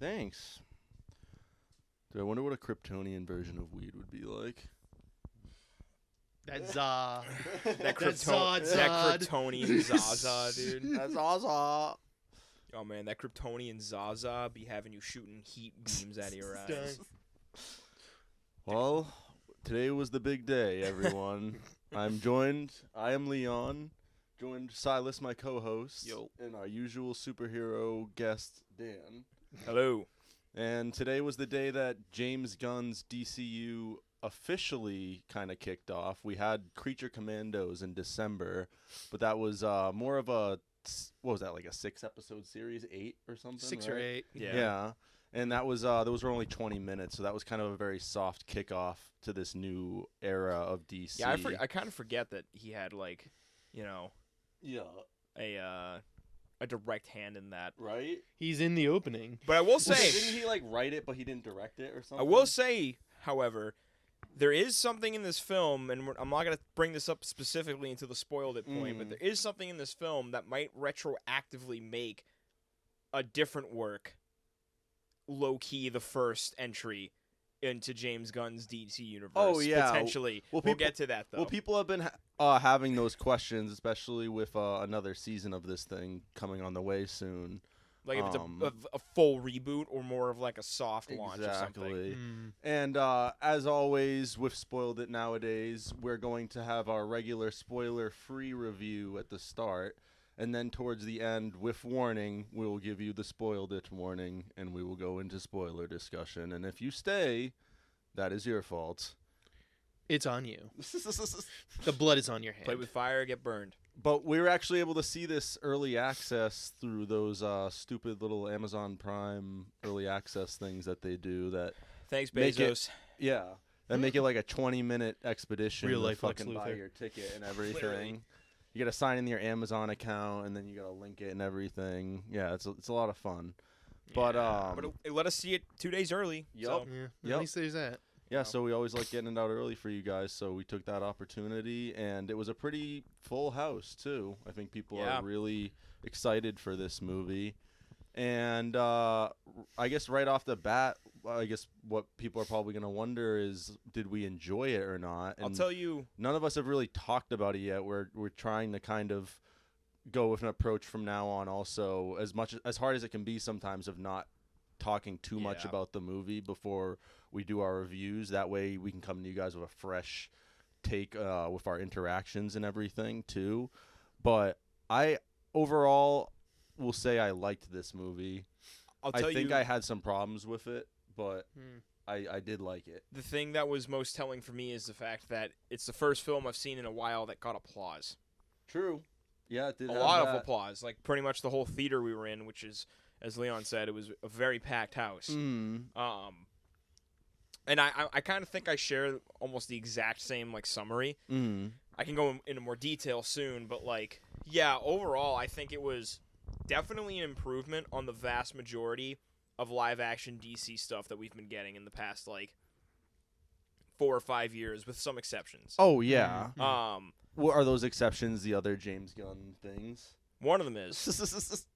Thanks. Dude, I wonder what a Kryptonian version of weed would be like. That's that Zod. Kryptonian Zaza, dude. That's awesome. Oh man, that Kryptonian Zaza be having you shooting heat beams out of your eyes. Well, today was the big day, everyone. I am Leon, joined Silas, my co-host, and our usual superhero guest, Dan. Hello. And today was the day that James Gunns DCU officially kind of kicked off. We had Creature Commandos in December, but that was more of a, what was that, like a 6-episode series, 8 or something? 6 right? or 8. Yeah. And that was those were only 20 minutes, so that was kind of a very soft kickoff to this new era of DC. Yeah, I kind of forget that he had like, a direct hand in that. Right? He's in the opening. But I will say, didn't he like write it, but he didn't direct it or something? I will say, however, there is something in this film, and I'm not going to bring this up specifically until the spoiled it point, but there is something in this film that might retroactively make a different work low-key the first entry into James Gunn's DC universe. Oh, yeah. Potentially. We'll get to that, though. Well, people have been having those questions, especially with another season of this thing coming on the way soon. Like if it's a full reboot or more of like a soft launch or something. Exactly. And as always with Spoiled It Nowadays, we're going to have our regular spoiler-free review at the start. And then towards the end, with warning, we will give you the Spoiled It warning, and we will go into spoiler discussion. And if you stay, that is your fault. It's on you. The blood is on your hand. Play with fire, get burned. But we were actually able to see this early access through those stupid little Amazon Prime early access things that they do. That Thanks, Bezos. That make it like a 20-minute expedition. Real life Lex fucking buy Luthor. your ticket and everything. Literally. You got to sign in your Amazon account, and then you got to link it and everything. Yeah, it's a lot of fun. But it let us see it 2 days early. Yup. So. Yeah, at least there's that. Yeah, so we always like getting it out early for you guys, so we took that opportunity, and it was a pretty full house, too. I think people are really excited for this movie. And I guess right off the bat, I guess what people are probably going to wonder is, did we enjoy it or not? And I'll tell you. None of us have really talked about it yet. We're trying to kind of go with an approach from now on also, as hard as it can be sometimes, of not talking too much about the movie before we do our reviews. That way we can come to you guys with a fresh take with our interactions and everything too. But I overall will say I liked this movie. I think I had some problems with it, but I did like it. The thing that was most telling for me is the fact that it's the first film I've seen in a while that got applause. True. Yeah, it did a have lot that. of applause. Like pretty much the whole theater we were in, which is, as Leon said, it was a very packed house. And I kind of think I share almost the exact same like summary. I can go into more detail soon, but like, yeah, overall, I think it was definitely an improvement on the vast majority of live-action DC stuff that we've been getting in the past like 4 or 5 years, with some exceptions. Oh yeah. What are those exceptions? The other James Gunn things? One of them is.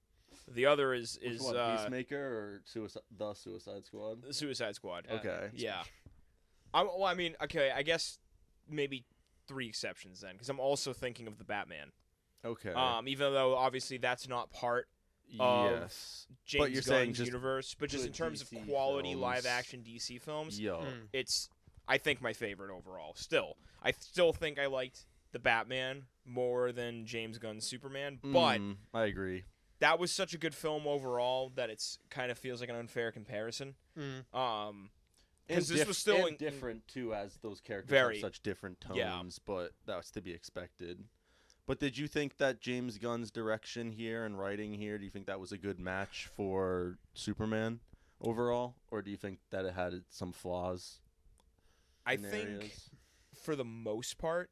The other is Peacemaker or the Suicide Squad? The Suicide Squad. Okay. Yeah. I guess maybe 3 exceptions then, because I'm also thinking of the Batman. Okay. Even though obviously that's not part of James Gunn's universe, but just in terms of quality live-action DC films, it's, I think, my favorite overall. I still think I liked the Batman more than James Gunn's Superman, but I agree. That was such a good film overall that it's kind of feels like an unfair comparison. Because this was still different too, as those characters have such different tones. But that's to be expected. But did you think that James Gunn's direction here and writing here, do you think that was a good match for Superman overall, or do you think that it had some flaws? I think for the most part,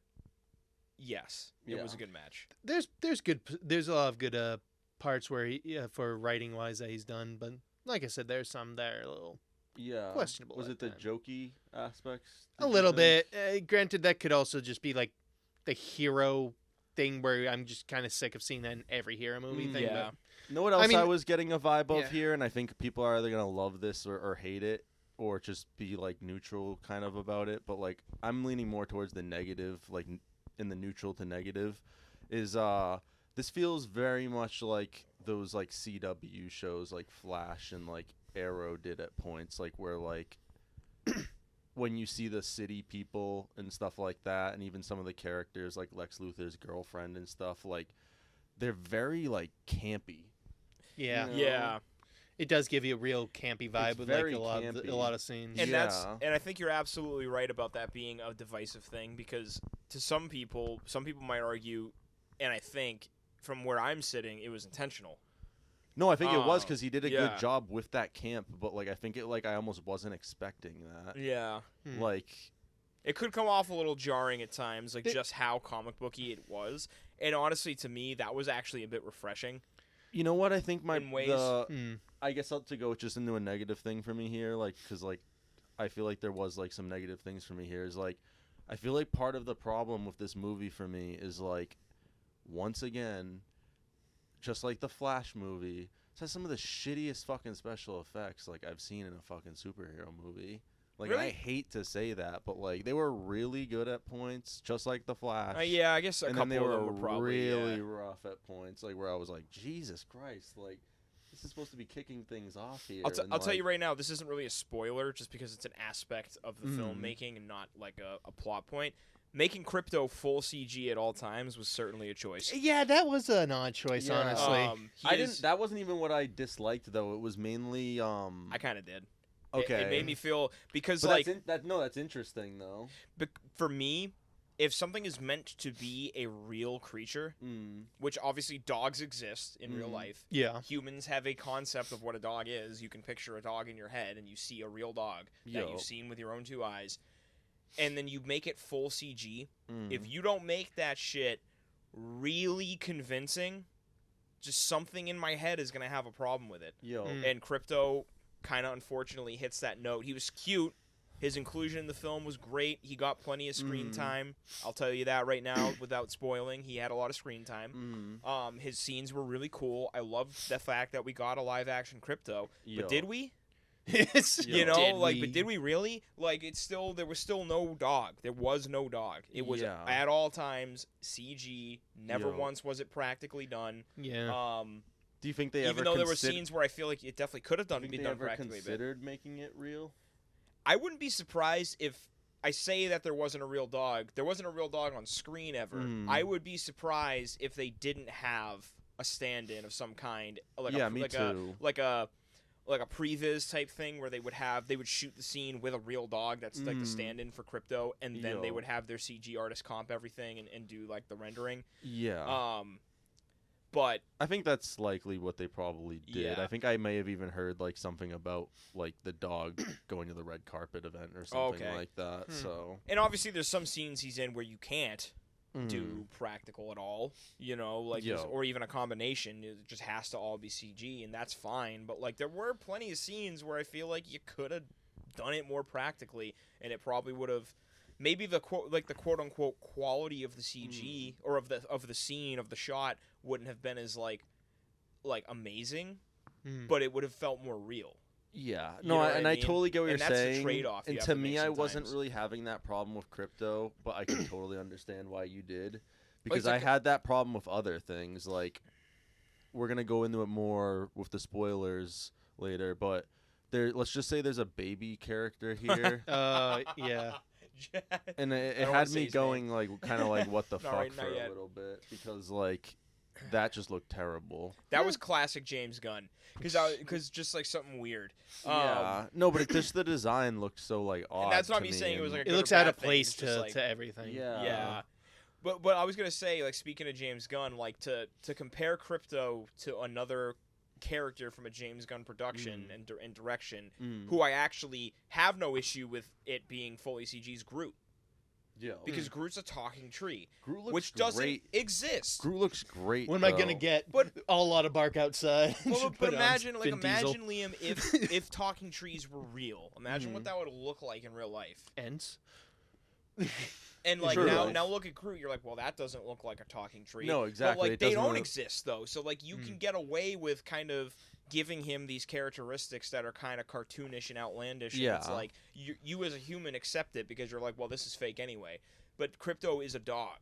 yes, it was a good match. There's a lot of good parts where for writing wise that he's done, but like I said, there's some that are a little questionable. Was it the jokey aspects? A little bit. Granted, that could also just be like the hero thing where I'm just kind of sick of seeing that in every hero movie thing. Yeah. You know what else I mean, I was getting a vibe of yeah. here, and I think people are either gonna love this or hate it, or just be like neutral kind of about it. But like I'm leaning more towards the negative, like in the neutral to negative, is this feels very much like those like CW shows like Flash and like Arrow did at points, like where like when you see the city people and stuff like that, and even some of the characters like Lex Luthor's girlfriend and stuff, like they're very like campy. Yeah. You know? Yeah. It does give you a real campy vibe It's with like very a lot campy. of scenes. And Yeah. and I think you're absolutely right about that being a divisive thing, because to some people might argue, and I think from where I'm sitting, it was intentional. No, I think it was because he did a yeah. good job with that camp, but like I think it like I almost wasn't expecting that. Yeah. Like It could come off a little jarring at times, like just how comic booky it was. And honestly, to me, that was actually a bit refreshing. you know what I think In ways. I guess to go just into a negative thing for me here, like because like I feel like there was like some negative things for me here is like I feel like part of the problem with this movie for me is like once again, just like the Flash movie, it has some of the shittiest fucking special effects like I've seen in a fucking superhero movie. Like Really? I hate to say that, but like they were really good at points, just like the Flash. Yeah, I guess a and couple then they of were them were probably really rough at points, like where I was like, Jesus Christ, like this is supposed to be kicking things off here. I'll tell you right now, this isn't really a spoiler, just because it's an aspect of the filmmaking and not like a plot point. Making Crypto full CG at all times was certainly a choice. Yeah, that was an odd choice, honestly. That wasn't even what I disliked though. It was mainly I kind of did. Okay. It made me feel because but like that's interesting though. for me, if something is meant to be a real creature, which obviously dogs exist in real life. Yeah. Humans have a concept of what a dog is. You can picture a dog in your head and you see a real dog that you've seen with your own two eyes. And then you make it full CG. If you don't make that shit really convincing, just something in my head is going to have a problem with it. And Crypto kind of unfortunately hits that note. He was cute. His inclusion in the film was great. He got plenty of screen time. I'll tell you that right now without spoiling. He had a lot of screen time. His scenes were really cool. I loved the fact that we got a live-action Crypto. But did we? But did we really? Like, there was still no dog. There was no dog. It was at all times CG. Never once was it practically done. Yeah. Do you think they even though there were scenes where I feel like it definitely could have been done practically? Considered making it real? I wouldn't be surprised if I say that there wasn't a real dog. There wasn't a real dog on screen ever. I would be surprised if they didn't have a stand-in of some kind, like a previs type thing where they would shoot the scene with a real dog that's like the stand-in for Crypto, and then they would have their CG artist comp everything and do like the rendering. But I think that's likely what they probably did. Yeah. I think I may have even heard like something about like the dog going to the red carpet event or something like that. So, and obviously there's some scenes he's in where you can't do practical at all, or even a combination. It just has to all be CG, and that's fine. But like there were plenty of scenes where I feel like you could have done it more practically, and it probably would have. Maybe the quote unquote quality of the CG or of the scene of the shot wouldn't have been as like amazing, but it would have felt more real. Yeah, You know what and I mean? totally get what And you're that's the saying. trade-off you And have to to me, make I wasn't sometimes. really having that problem with Crypto, but I can totally understand why you did, because it's like I had that problem with other things. Like, we're gonna go into it more with the spoilers later, but let's just say there's a baby character here. Yeah. And it don't had wanna say me his going like kind of like what the fuck Not for yet. a little bit, because like that just looked terrible. That was classic James Gunn, because just like something weird. No, but just the design looked so like odd. And that's not to me saying it was like a It good looks or out bad of thing. place It's just, like, to everything. Yeah. But I was gonna say, like, speaking of James Gunn, like to compare Crypto to another character from a James Gunn production and direction, who I actually have no issue with it being fully CG's Groot. Yeah. Because Groot's a talking tree, Groot looks which great. doesn't exist. Groot looks great. When am I gonna get a lot of bark outside? But imagine Vin Diesel. Liam, if talking trees were real. Imagine what that would look like in real life. Ents. And like True. now look at Groot, you're like, well, that doesn't look like a talking tree. No, exactly. But like It they doesn't don't really- exist though, so like you can get away with kind of giving him these characteristics that are kind of cartoonish and outlandish. And it's Yeah. like you as a human accept it because you're like, well, this is fake anyway. But Crypto is a dog.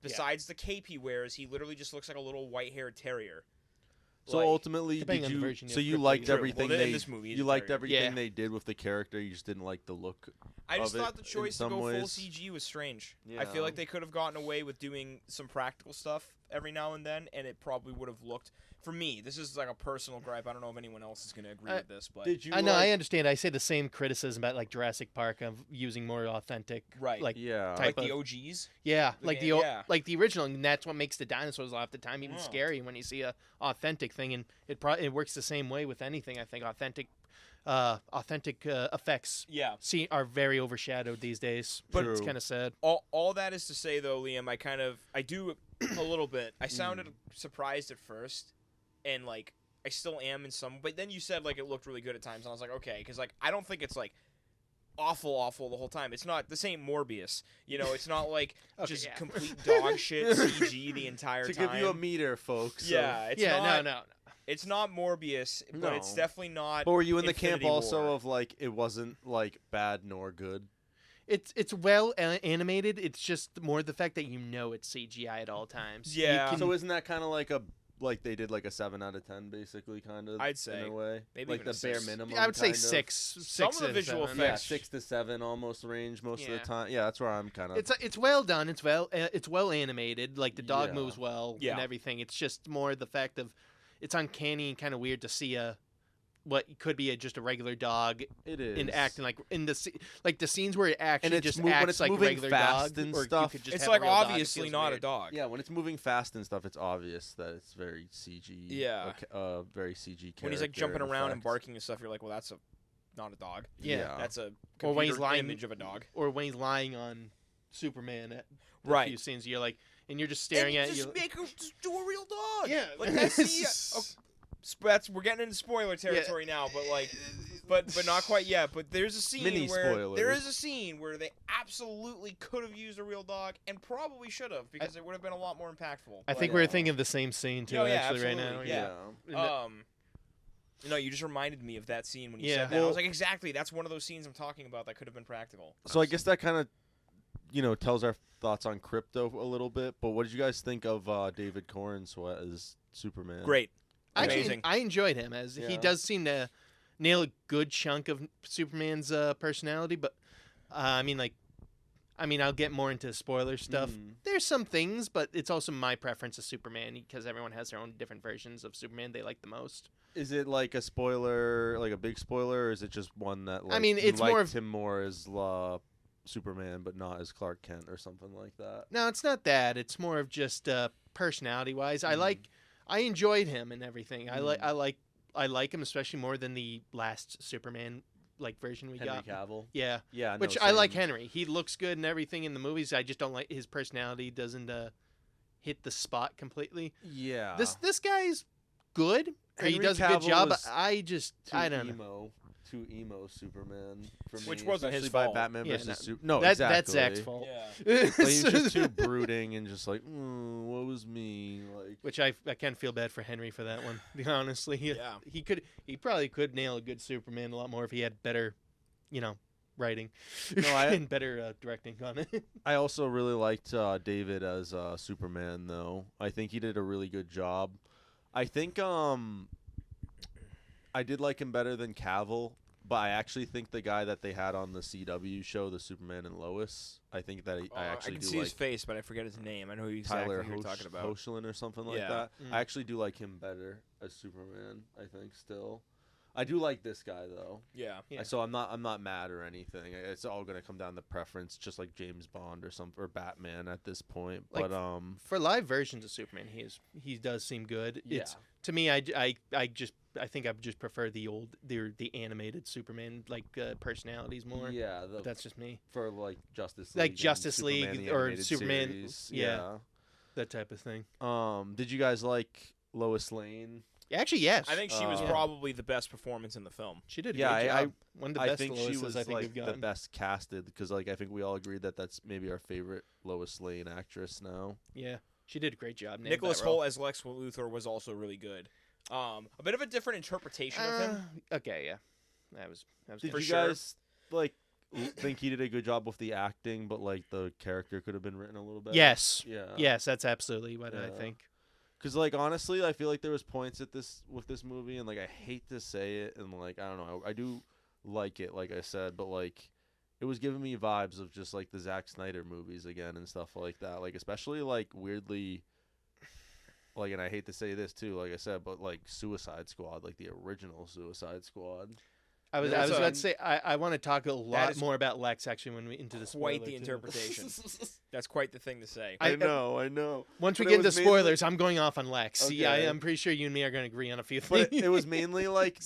Besides the cape he wears, he literally just looks like a little white-haired terrier. So Like, ultimately, depending on the version so of you Crypto liked you have. everything Well, in they this movie, he's you a liked terrier. everything Yeah. they did with the character. You just didn't like the look. I just of thought it the in choice to some go full ways. CG was strange. I Yeah. feel like they could have gotten away with doing some practical stuff every now and then, and it probably would have looked. For me, this is like a personal gripe. I don't know if anyone else is going to agree with this, but Did you? I know. like- I understand. I say the same criticism about like Jurassic Park of using more authentic, Right. Like Yeah. type like the of- OGs. yeah, The like game, the yeah. like the original, and that's what makes the dinosaurs a lot of the time even Yeah. scary when you see a authentic thing, and it works the same way with anything. I think authentic effects Yeah. are very overshadowed these days. But- it's True. kind of sad. All that is to say, though, Liam, I do a little bit. I sounded surprised at first, and like I still am in some. But then you said like it looked really good at times, and I was like, okay, because like I don't think it's like awful the whole time. It's not. This ain't Morbius, you know. It's not like Okay, just yeah. complete dog shit CG the entire To time. give you a meter, folks. Yeah, it's Yeah, not, no. It's not Morbius, but it's No. definitely not. But were you in the camp Infinity also War. of like it wasn't like bad nor good? It's well animated. It's just more the fact that you know it's CGI at all times. You Yeah. can- So isn't that kind of like they did like a 7 out of 10 basically kind of? I'd say. in a way, Maybe like even the a bare 6. minimum. I would say kind of. six. Some of the and visual seven. Yeah, effects- 6 to 7 almost range most of Yeah. the time. Yeah, that's where I'm kind of. It's well done. It's well animated. Like the dog Yeah. moves well Yeah. and everything. It's just more the fact of it's uncanny and kind of weird to see what could be just a regular dog It is in acting like in the scenes where it actually it's just when acts it's like a moving regular fast dog, and or stuff, you could just It's have a like real dog, it obviously feels not weird. a dog. Yeah, when it's moving fast and stuff, it's obvious that it's very CG. Yeah. Very CG character. When he's like jumping around and effect. barking and stuff, you're like, well, that's not a dog. Yeah. That's a Or when he's computer lying- image of a dog. Or when he's lying on Superman at a Right. few scenes, you're like, and you're just staring at just you. make him just do a real dog. Yeah, like that's we're getting into spoiler territory now, but like, but not quite yet. But there's a scene Mini where spoilers. there is a scene where they absolutely could have used a real dog and probably should have because it would have been a lot more impactful. I think But, we're thinking of the same scene too, Oh, yeah, actually, right now. absolutely, Yeah. No, you just reminded me of that scene when you Yeah. said that. I Well- was like, exactly. That's one of those scenes I'm talking about that could have been practical. So I guess that kind of, tells our thoughts on Crypto a little bit. But what did you guys think of David Corns as Superman? Great. Actually, Amazing. I enjoyed him as he Yeah. does seem to nail a good chunk of Superman's personality. But I'll get more into spoiler stuff. There's some things, but it's also my preference of Superman because everyone has their own different versions of Superman they like the most. Is it like a spoiler, like a big spoiler, or is it just one that like, mean, you it's more liked of- him more as Superman, but not as Clark Kent or something like that? No, it's not that. It's more of just personality-wise. I enjoyed him and everything. I like him especially more than the last Superman version we Henry got. Cavill. Yeah. Yeah, no, Which I like same. Henry. He looks good and everything in the movies. I just don't like his personality doesn't hit the spot completely. Yeah. This guy's good. Or he Henry does a good Cavill job. was I don't know. Too emo Superman for me. Which wasn't his especially fault. by Batman Yeah, versus no, No, That's exactly. Zach's fault. Yeah. Like, he was just too brooding and just like, what was me? Like, Which I kind of feel bad for Henry for that one. Honestly, Yeah. he probably could nail a good Superman a lot more if he had better, writing, No, and better directing on it. I also really liked David as Superman, though. I think he did a really good job. I think I did like him better than Cavill, but I actually think the guy that they had on the CW show, the Superman and Lois, I think that I actually can do see like his face, but I forget his name. I know exactly Tyler who you're talking about. Hoechlin or something like Yeah. that. Mm. I actually do like him better as Superman. I think still. I do like this guy though. Yeah. Yeah. So I'm not mad or anything. It's all gonna come down to preference, just like James Bond or Batman at this point. Like, But For live versions of Superman, he does seem good. yeah. To me, I think I just prefer the animated Superman personalities more. Yeah, But that's just me. for like Justice League, Like and Justice Superman, League the or animated Superman- series. yeah. That type of thing. Did you guys like Lois Lane? Actually, yes. I think she was probably the best performance in the film. She did a great job. One of the best think Loises she was I think like we've gotten. the best casted because like I think we all agreed that that's maybe our favorite Lois Lane actress now. Yeah, she did a great job. Nicholas Hoult as Lex Luthor was also really good. A bit of a different interpretation of him. Okay, yeah, that was Did for you sure. guys like think he did a good job with the acting, but like the character could have been written a little better? Yes. Yeah. Yes, that's absolutely what I Yeah. think. Because like honestly, I feel like there was points with this movie, and like I hate to say it, and like I don't know, I do like it, like I said, but like it was giving me vibes of just like the Zack Snyder movies again and stuff like that. Like especially like weirdly, like, and I hate to say this too, like I said, but like Suicide Squad, like the original Suicide Squad. I was about to say I want to talk a lot more about Lex actually when we into the spoilers. Quite the interpretation. That's quite the thing to say. I know. Once we But get it into was mainly- spoilers, I'm going off on Lex. See, Okay. I'm pretty sure you and me are going to agree on a few But things. it was mainly like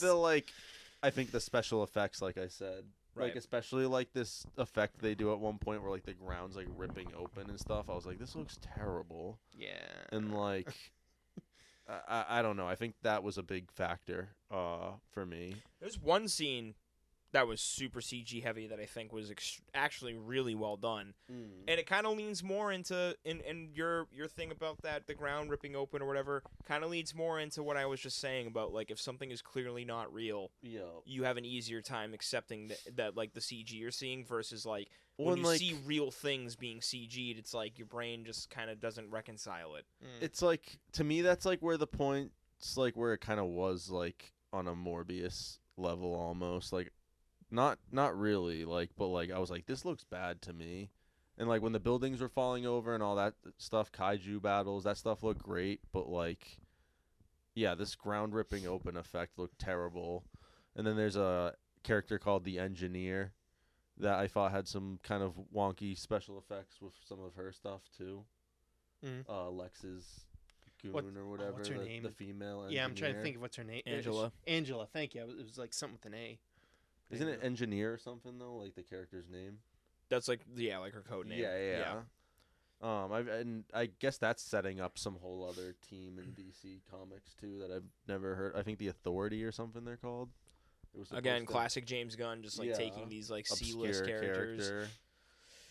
I think the special effects, like I said. Right. Like especially like this effect they do at one point where like the ground's like ripping open and stuff. I was like, this looks terrible. Yeah. And like I don't know. I think that was a big factor for me. There's one scene that was super CG heavy that I think was actually really well done, and it kind of leans more into and your thing about that the ground ripping open or whatever kind of leads more into what I was just saying about like if something is clearly not real, you have an easier time accepting that like the CG you're seeing versus like when you see real things being CG'd, it's like your brain just kind of doesn't reconcile it. It's like to me that's like where the point's like where it kind of was like on a Morbius level almost like. Not really, like, but like I was like, this looks bad to me, and like when the buildings were falling over and all that stuff, kaiju battles, that stuff looked great, but like, yeah, this ground ripping open effect looked terrible, and then there's a character called the Engineer, that I thought had some kind of wonky special effects with some of her stuff too, Lex's goon or whatever, what's her name? The female. Yeah, I'm Engineer. trying to think of what's her name. Angela. Angela, thank you. It was like something with an A. Isn't it Engineer or something though, like the character's name? That's like like her code name. Yeah. I guess that's setting up some whole other team in DC Comics too that I've never heard. I think the Authority or something they're called. It was Again, classic James Gunn, just like taking these like C-list characters.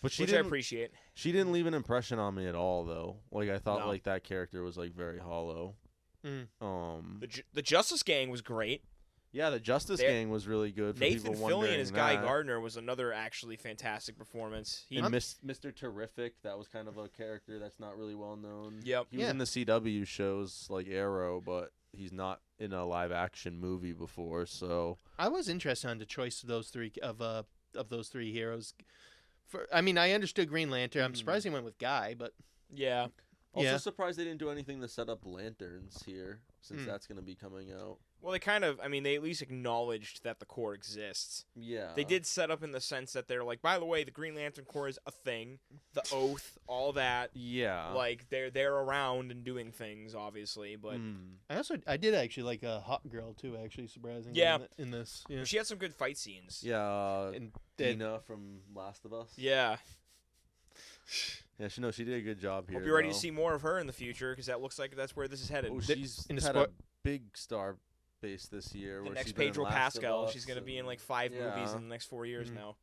But which I appreciate. She didn't leave an impression on me at all though. Like I thought like that character was like very hollow. The Justice Gang was great. Yeah, the Justice Gang was really good. For Nathan people Fillion as that. Guy Gardner was another actually fantastic performance. And Mr. Terrific, that was kind of a character that's not really well known. Yep. He was in the CW shows like Arrow, but he's not in a live action movie before. So I was interested on the choice of those three those three heroes. I mean, I understood Green Lantern. I'm surprised he went with Guy, but yeah. Also surprised they didn't do anything to set up Lanterns here, since that's going to be coming out. Well, they at least acknowledged that the Corps exists. Yeah. They did set up in the sense that they're like, by the way, the Green Lantern Corps is a thing. The Oath, all that. Yeah. Like, they're around and doing things, obviously, but... I did actually like a Hot Girl, too, actually, surprisingly, in this. Yeah. She had some good fight scenes. Yeah, and Dina from Last of Us. Yeah. Yeah, she did a good job here. Hope you're ready to see more of her in the future, because that looks like that's where this is headed. Oh, she's had a big star base this year. The where next she's been in Pedro Last of Pascal. Us She's going to be in like 5 movies in the next 4 years now.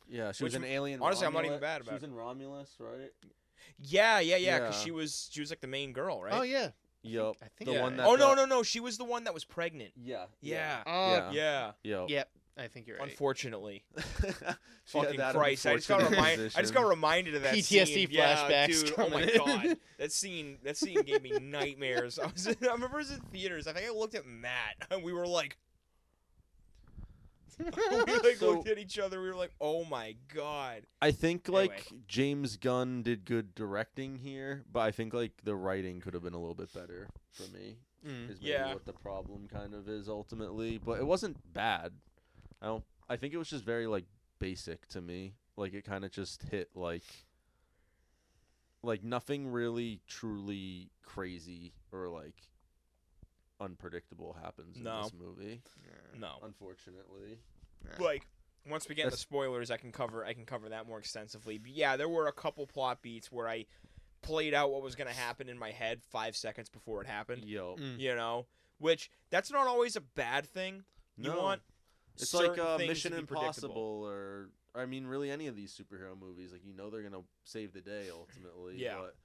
Yeah, she was in Alien. Honestly, Romulus. I'm not even bad about it. She was in Romulus, right? Yeah, because she was like the main girl, right? Oh yeah. Yep. I think the one that. Oh no, she was the one that was pregnant. Yeah. Yeah. Yep. I think you're right. Unfortunately. Fucking Christ! I just got reminded of that PTSD scene. flashbacks. Dude, oh my god, that scene gave me nightmares. I remember I was in theaters. I think I looked at Matt, and we were like, looked at each other. We were like, oh my god. I think James Gunn did good directing here, but I think like the writing could have been a little bit better for me. Is maybe what the problem kind of is ultimately, but it wasn't bad. I think it was just very like basic to me. Like it kind of just hit like nothing really truly crazy or like unpredictable happens in this movie. No, unfortunately. Like once we get into spoilers, I can cover that more extensively. But yeah, there were a couple plot beats where I played out what was going to happen in my head 5 seconds before it happened. Yo. You know, which that's not always a bad thing. You No. want It's like certain things Mission to be Impossible, predictable. or I mean, really any of these superhero movies. Like they're gonna save the day ultimately. Yeah. But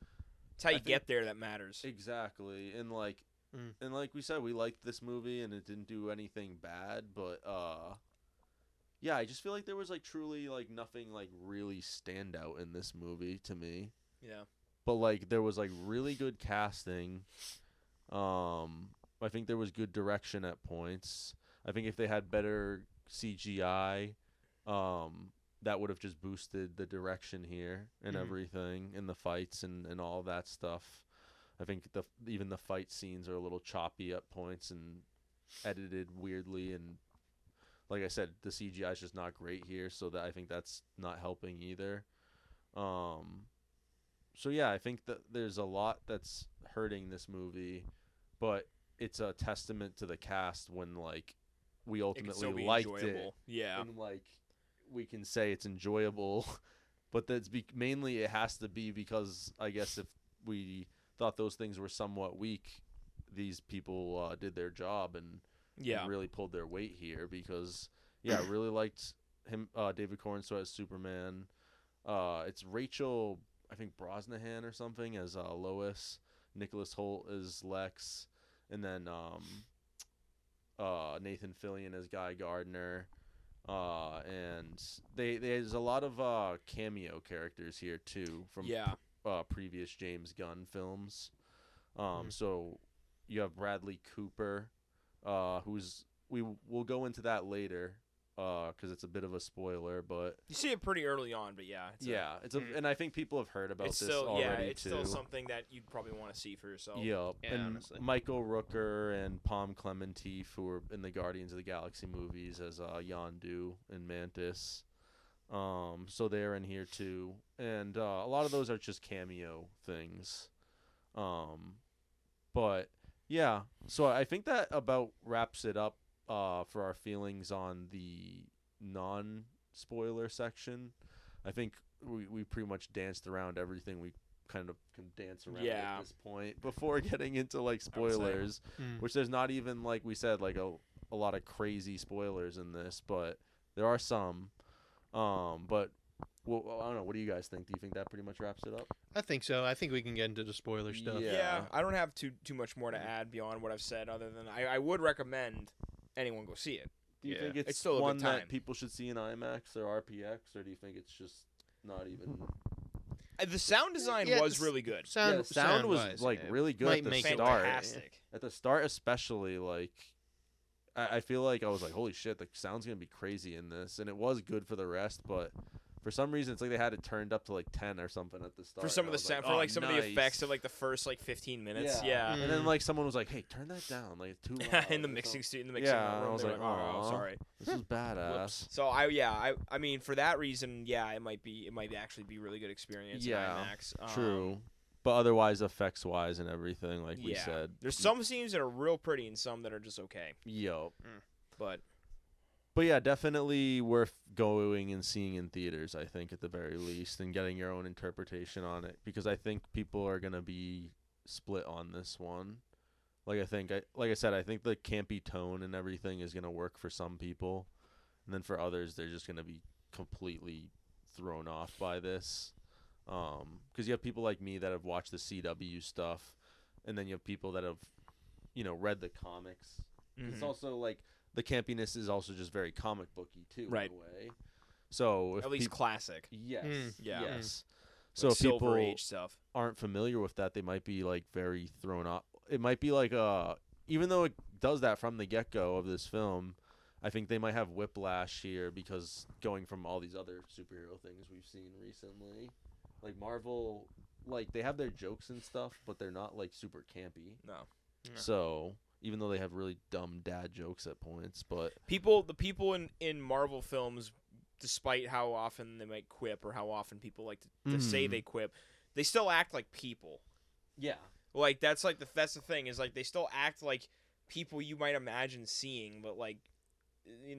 It's how you I think- get there that matters. exactly, and like Mm. and like we said, we liked this movie, and it didn't do anything bad. But yeah, I just feel like there was like truly like nothing like really stand out in this movie to me. Yeah. But like there was like really good casting. I think there was good direction at points. I think if they had better CGI, that would have just boosted the direction here and Mhm. everything, and the fights and all that stuff. I think even the fight scenes are a little choppy at points and edited weirdly, and like I said, the CGI is just not great here, so that I think that's not helping either. So yeah, I think that there's a lot that's hurting this movie, but it's a testament to the cast when like we It can still ultimately be liked enjoyable. it, Yeah. and like we can say it's enjoyable, but that's mainly it has to be because I guess if we thought those things were somewhat weak, these people did their job and Yeah. really pulled their weight here because I really liked him, David Cornstalk as Superman. It's Rachel, I think Brosnahan or something as Lois, Nicholas Hoult as Lex, and then Nathan Fillion as Guy Gardner. And there's a lot of cameo characters here too from Yeah. previous James Gunn films. So you have Bradley Cooper, who's we'll go into that later because it's a bit of a spoiler, but You see it pretty early on, but yeah. It's and I think people have heard about it's this still already it's too. still something that you'd probably want to see for yourself. Yep. Yeah, and honestly. Michael Rooker and Palm Clementif, who were in the Guardians of the Galaxy movies as Yondu and Mantis. So they're in here too, and a lot of those are just cameo things. But yeah, so I think that about wraps it up for our feelings on the non-spoiler section. I think we pretty much danced around everything we kind of can dance around Yeah. at this point before getting into like I would say. spoilers, Mm. which there's not even, like we said, like a lot of crazy spoilers in this, but there are some. But well, I don't know. What do you guys think? Do you think that pretty much wraps it up? I think so. I think we can get into the spoiler stuff. Yeah. Yeah, I don't have too much more to add beyond what I've said, other than I would recommend anyone go see it. Do you Yeah. think it's, It's still a good one time. that people should see in IMAX or RPX, or do you think it's just not even? The sound design Yeah, was the really good. Yeah, the sound was sound-wise, like yeah. really good Might at the make it start. Fantastic. At the start, especially, like I feel like I was like, holy shit, the sound's gonna be crazy in this, and it was good for the rest, but for some reason, it's like they had it turned up to like 10 or something at the start. For some and of I the was sound, like, for oh, like some of the nice. effects of like the first like 15 minutes. Yeah. And then like someone was like, hey, turn that down, like it's too loud. in the or mixing something. in the mixing Yeah, room, I was they were like, oh, aw. sorry. This is badass. So I mean for that reason, yeah, it might actually be a really good experience. Yeah, in IMAX. True. But otherwise, effects wise and everything, like we Yeah. said, There's some scenes that are real pretty and some that are just okay. Yo. But Yeah, definitely worth going and seeing in theaters, I think, at the very least, and getting your own interpretation on it, because I think people are going to be split on this one. Like I said, I think the campy tone and everything is going to work for some people, and then for others, they're just going to be completely thrown off by this. Because you have people like me that have watched the CW stuff, and then you have people that have, read the comics. It's also like the campiness is also just very comic booky too, Right. in a way. So if at least classic. yes, Yeah. yes. So Like if Silver people Age stuff. aren't familiar with that, they might be like very thrown off. It might be like even though it does that from the get-go of this film, I think they might have whiplash here because going from all these other superhero things we've seen recently, like Marvel, like they have their jokes and stuff, but they're not like super campy. No. Yeah. So even though they have really dumb dad jokes at points, but The people in Marvel films, despite how often they might quip or how often people like to say they quip, they still act like people. yeah, Like that's the thing is like they still act like people you might imagine seeing, but like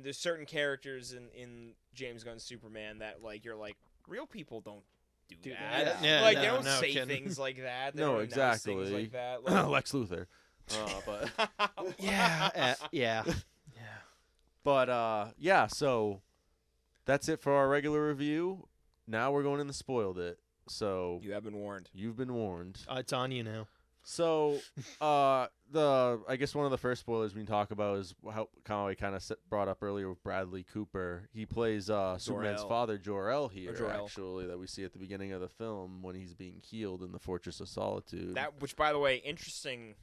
there's certain characters in James Gunn's Superman that like you're like real people don't do that. that. Yeah, like no, they don't no say kidding. things like that. They No, don't announce things exactly. like that. Like, Lex Luthor. But Yeah. but yeah. So that's it for our regular review. Now we're going in the spoiled it. So You have been warned. you've been warned. It's on you now. So, I guess one of the first spoilers we can talk about is how I kind of brought up earlier with Bradley Cooper. He plays Superman's Jor-El. father, Jor-El, here, Jor-El. actually, that we see at the beginning of the film when he's being healed in the Fortress of Solitude. Which, by the way, interesting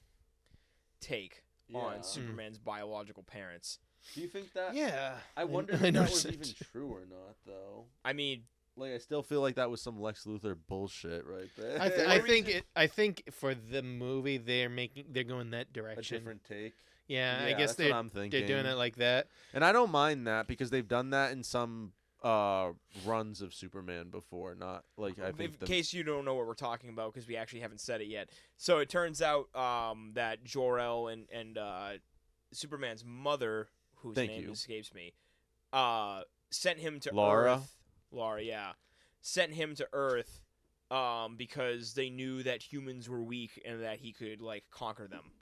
take Yeah. on Superman's biological parents. Do you think that? Yeah. I wonder I if that noticed was it. even true or not, though. I mean, Like, I still feel like that was some Lex Luthor bullshit right there. I think for the movie they're going that a direction. different take. Yeah, I Yeah, guess that's what I'm thinking. they're doing it like that. And I don't mind that because they've done that in some runs of Superman before. Not like I think. in case you don't know what we're talking about, because we actually haven't said it yet. So it turns out that Jor-El and Superman's mother, whose Thank name you. escapes me, sent him to Laura? Earth. Laura, yeah, sent him to Earth because they knew that humans were weak and that he could like conquer them.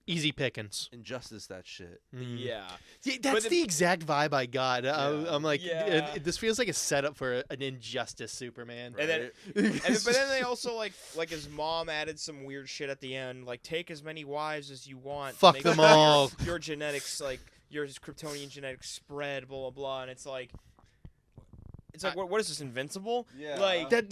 Easy pickings. Injustice, that shit. Yeah. See, that's the exact vibe I got. I'm like, Yeah. this feels like a setup for an Injustice Superman. And then, Right? but then they also like his mom added some weird shit at the end, like take as many wives as you want. Fuck make them sure all. Your genetics, like your Kryptonian genetics, spread. Blah blah blah. And it's like, what is this, Invincible? Yeah. Like that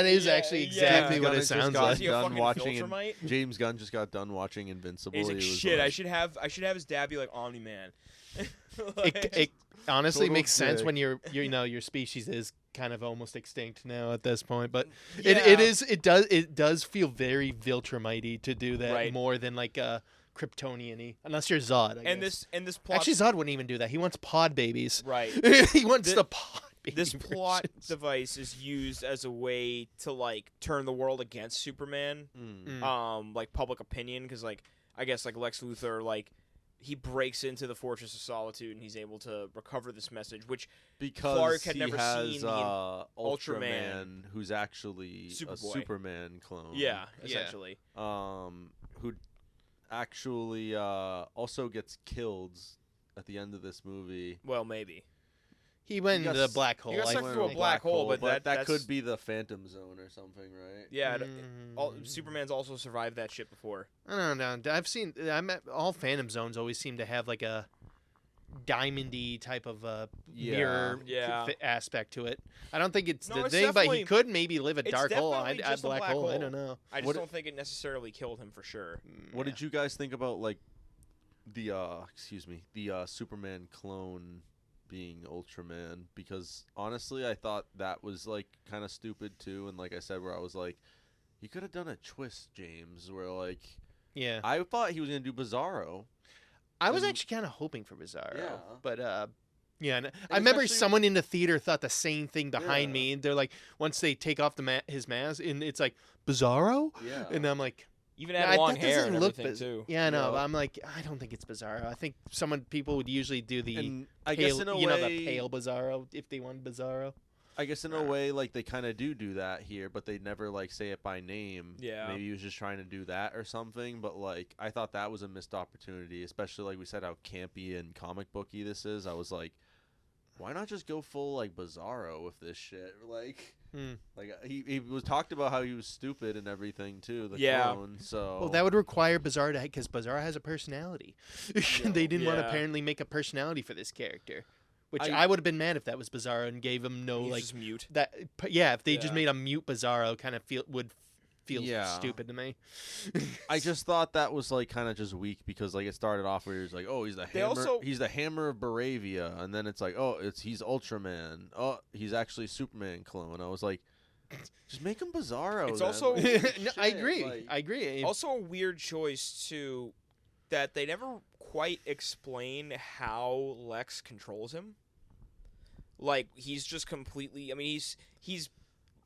is Yeah, actually yeah. exactly what it James Gunn sounds just like. Is he a done fucking watching Viltrumite? James Gunn just got done watching Invincible. He's like, He was shit. like, I should have his dad be like Omni Man. It honestly Total makes sense dick. when your species is kind of almost extinct now at this point, but Yeah. it does feel very Viltrumite to do that Right. more than like Kryptonian-y, unless you're Zod. I and guess. this plot Actually, Zod wouldn't even do that. He wants pod babies. right. He wants Thi- the pod. Baby This plot versions. device is used as a way to like turn the world against Superman. Like public opinion, because like I guess like Lex Luthor, like he breaks into the Fortress of Solitude and he's able to recover this message, which because Clark had he never has seen the Ultraman, who's actually a Superboy. Superman clone. yeah, Yeah. essentially. Who actually also gets killed at the end of this movie. Well, maybe. He went He into got the black hole. he got I sucked Went through a to think. black hole, but that that's- could be the Phantom Zone or something, right? Yeah, Mm. Superman's also survived that shit before. I don't know. I've seen. All Phantom Zones always seem to have like a diamondy type of mirror Yeah. aspect to it. I don't think it's No, the it's thing, but he definitely- could maybe live a it's dark hole. definitely A just a black black hole. I hole. don't know. I just What- don't think it necessarily killed him for sure. What did you guys think about like the Superman clone being Ultraman? Because honestly, I thought that was like kind of stupid too, and like I said, where I was like, you could have done a twist, James, where like Yeah, I thought he was gonna do Bizarro. I was and- actually kind of hoping for Bizarro. Yeah. But yeah, and I remember especially- someone in the theater thought the same thing behind Yeah. me. And they're like, once they take off his mask, and it's like Bizarro, Yeah. and I'm like. Even Yeah, had long that hair doesn't and look everything biz- too. Yeah, I know. Yeah. But I'm like, I don't think it's Bizarro. I think people would usually do the and I pale, guess in a you know, way, the pale Bizarro if they want Bizarro. I guess in a way, like they kind of do that here, but they never like say it by name. Yeah. Maybe he was just trying to do that or something. But like, I thought that was a missed opportunity, especially like we said how campy and comic booky this is. I was like, why not just go full like Bizarro with this shit? Like he was talked about how he was stupid and everything too. The Yeah. clone. So Well, that would require Bizarro to, because Bizarro has a personality. They didn't want to Yeah. apparently make a personality for this character, which I- I would have been mad if that was Bizarro and gave him no He's like just mute. that. Yeah, if they just Yeah. made a mute Bizarro, kind of would feel Yeah. stupid to me. I just thought that was like kind of just weak because like it started off where he was like, oh, he's the They hammer. also- He's the hammer of Baravia, and then it's like, oh, he's Ultraman. Oh, he's actually Superman clone. I was like, just make him Bizarro. It's then. also- Like, No, I shit, agree. like- I agree. Also, a weird choice too, that they never quite explain how Lex controls him. Like he's just completely. I mean, he's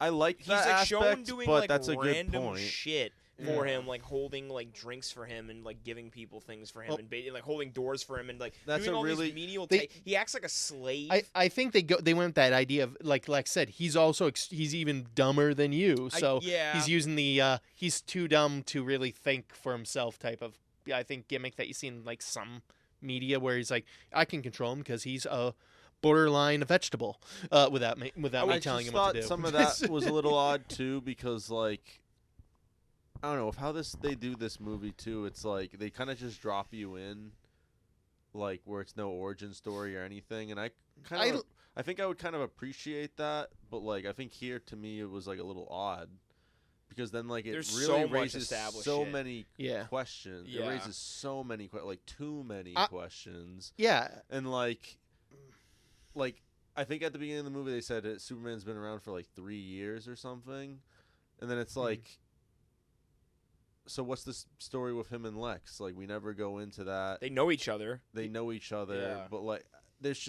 I like he's that like shown aspect, doing but like that's a good random point. shit for Yeah. him, like holding like drinks for him and like giving people things for him Well- and like holding doors for him and like That's doing a all really- these menial. They- He acts like a slave. I think they went with that idea of like Lex said, he's also he's even dumber than you. So yeah. he's using the he's too dumb to really think for himself type of I think, gimmick that you see in like some media where he's like, I can control him because he's a borderline vegetable without me telling him what to do. Some of that was a little odd too, because like, I don't know, with how they do this movie too, it's like they kind of just drop you in, like where it's no origin story or anything, and I think I would kind of appreciate that, but like I think here to me it was like a little odd, because then like it There's really so much raises established so shit. many questions. Yeah. It raises so many like too many questions. Yeah. And like I think at the beginning of the movie they said that Superman's been around for like 3 years or something, and then it's like, so what's the story with him and Lex? Like we never go into that. They know each other. Yeah. But like there's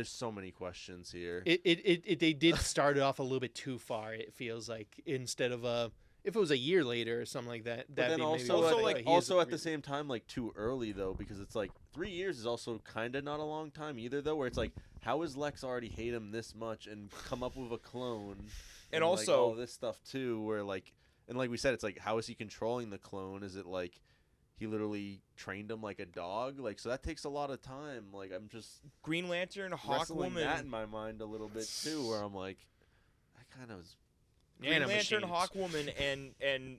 so many questions here. They did start it off a little bit too far. It feels like, instead of if it was a year later or something like that. But then also at the same time, like too early though, because it's like 3 years is also kind of not a long time either though. Where it's like, how is Lex already hate him this much and come up with a clone, and like, also all this stuff too, where like, and like we said, it's like, how is he controlling the clone? Is it like he literally trained him like a dog? Like, so that takes a lot of time. Like, I'm just Green Lantern, wrestling Hawkwoman, that in my mind a little bit too, where I'm like, I kind of was. Green Lantern, Hawkwoman, and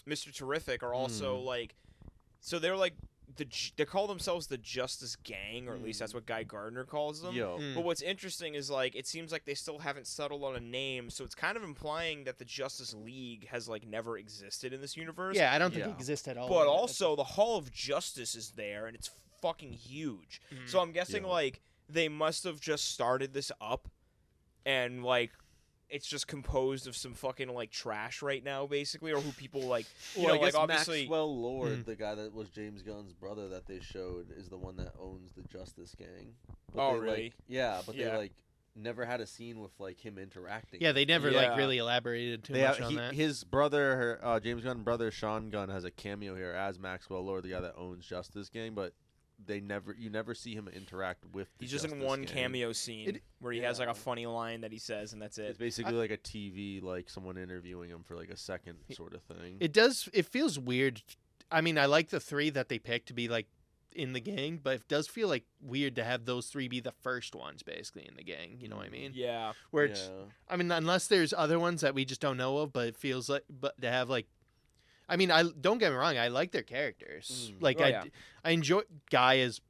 Mr. Terrific are also like, so they're like they call themselves the Justice Gang, or at least that's what Guy Gardner calls them. But what's interesting is like it seems like they still haven't settled on a name, so it's kind of implying that the Justice League has like never existed in this universe. Yeah, I don't think it exists at all. But also the Hall of Justice is there, and it's fucking huge. So I'm guessing like they must have just started this up, and like it's just composed of some fucking like trash right now, basically, or who people like. You know, I guess like obviously Maxwell Lord, the guy that was James Gunn's brother that they showed, is the one that owns the Justice Gang. But really? They like never had a scene with like him interacting. Yeah, they never like really elaborated too much on that. His brother, James Gunn's brother, Sean Gunn, has a cameo here as Maxwell Lord, the guy that owns Justice Gang, but you never see him interact with the He's just Justice in one Gang. cameo scene where he has like a funny line that he says, and that's it. It's basically like a TV, like someone interviewing him for like a second sort of thing. It feels weird. I mean, I like the three that they picked to be like in the gang, but it does feel like weird to have those three be the first ones basically in the gang. You know what I mean? Yeah. Where it's, I mean, unless there's other ones that we just don't know of, but it feels like, but to have like, I mean, I don't get me wrong, I like their characters. Like I enjoy Guy as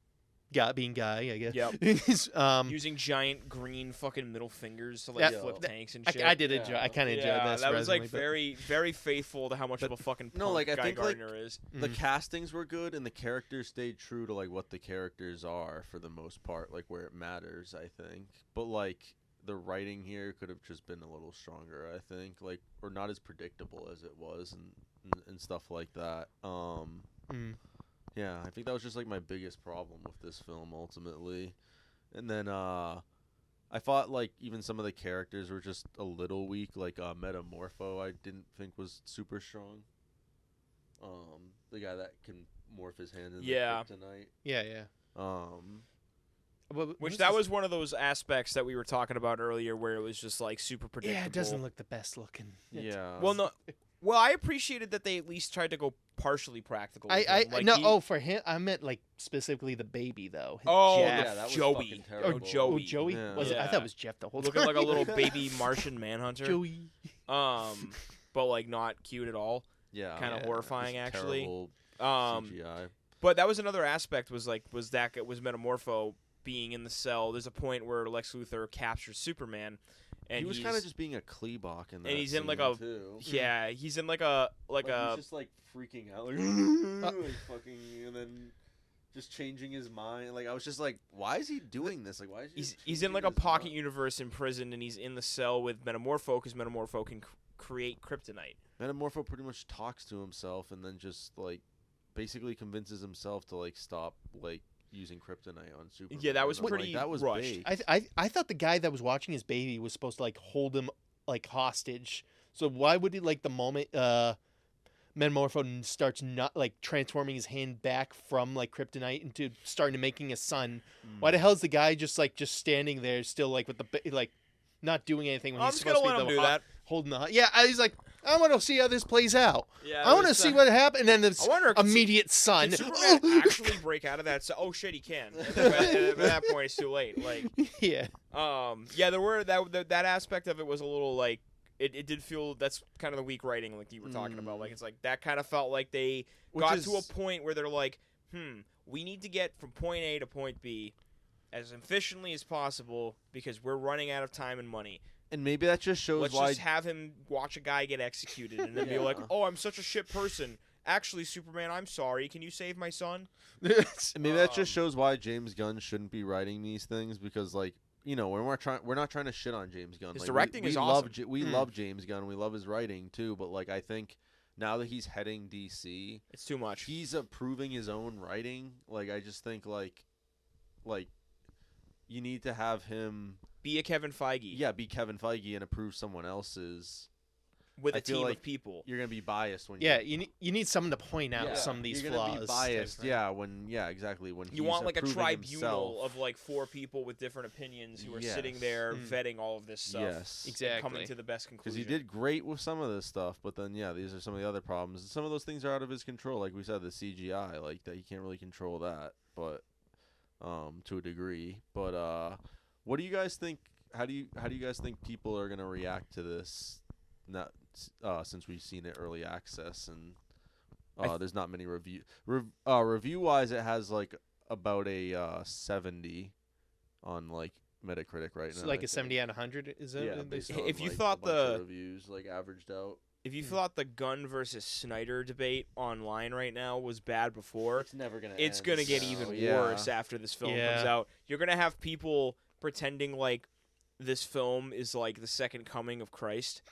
being Guy, I guess. Yep. Using giant green fucking middle fingers to like flip tanks and shit. I did enjoy. I kind of enjoyed that. That was like very, very faithful to how much of a fucking punk I Guy think Gardner is. The castings were good, and the characters stayed true to like what the characters are for the most part, like where it matters, I think. But like the writing here could have just been a little stronger, I think, like, or not as predictable as it was, and stuff like that. Yeah, I think that was just like my biggest problem with this film ultimately. And then I thought like even some of the characters were just a little weak. Like Metamorpho, I didn't think was super strong. The guy that can morph his hand into kryptonite. Yeah. Which that was one of those aspects that we were talking about earlier, where it was just like super predictable. Yeah, it doesn't look the best looking. Yeah. Well, no. Well, I appreciated that they at least tried to go partially practical. For him, I meant like specifically the baby though. That was Joey. fucking terrible. Joey. Yeah. Was it? I thought it was Jeff the whole time. Looking like a little baby Martian Manhunter. Joey. But like not cute at all. Yeah. Kind of horrifying actually. CGI. But that was another aspect. Was Metamorpho being in the cell. There's a point where Lex Luthor captures Superman. And he was kind of just being a Kleebach in that. And he's in like he's in like he's just like freaking out, like, like fucking, and then just changing his mind. Like I was just like, why is he doing this? Like why is he's in like a pocket universe in prison, and he's in the cell with Metamorpho because Metamorpho can create kryptonite. Metamorpho pretty much talks to himself and then just like basically convinces himself to like stop like using kryptonite on Superman. Yeah, that was pretty that was rushed. I thought the guy that was watching his baby was supposed to like hold him like hostage. So why would he like the moment Metamorpho starts not like transforming his hand back from like kryptonite into starting to making a sun? Why the hell is the guy just standing there still like with the like not doing anything when he's supposed to be holding on. Yeah, I was like, I want to see how this plays out. Yeah, I want to see what happened. And then this I wonder, immediate sun. Can Superman actually break out of that? Oh shit, he can. And then at that point, it's too late. Like, yeah. Yeah, there were that aspect of it was a little like it did feel that's kind of the weak writing like you were talking about. Like it's like that kind of felt like they got to a point where they're like, we need to get from point A to point B as efficiently as possible because we're running out of time and money. And maybe that just shows Let's why. just have him watch a guy get executed and then be like, "Oh, I'm such a shit person. Actually, Superman, I'm sorry. Can you save my son?" Maybe that just shows why James Gunn shouldn't be writing these things because, like, you know, we're not trying to shit on James Gunn. His like, directing we is love awesome. We love James Gunn. We love his writing too. But like, I think now that he's heading DC, It's too much. he's approving his own writing. Like, I just think like you need to have him. Be a Kevin Feige. Yeah, be Kevin Feige and approve someone else's. With I a feel team like of people. You're gonna be biased when. Yeah, you need someone to point out some of these you're flaws. gonna be biased. Exactly. When You he's want like a approving tribunal himself. of like 4 people with different opinions who are sitting Yes. there vetting all of this stuff. Yes. and Exactly. coming to the best Because conclusion. he did great with some of this stuff, but then these are some of the other problems. Some of those things are out of his control, like we said, the CGI, like that he can't really control that, but to a degree. But what do you guys think? How do you guys think people are gonna react to this? Not since we've seen it early access and there's not many review wise, it has like about a 70 on like Metacritic right It's now. like I a 70 think. out of 100. Is that Yeah, what they based say? on, If you like, thought a bunch of the- reviews like averaged out, If you thought the Gunn versus Snyder debate online right now was bad before, it's never gonna. it's end, gonna get so, even yeah. worse after this film Yeah. comes out. You're gonna have people pretending like this film is like the second coming of Christ.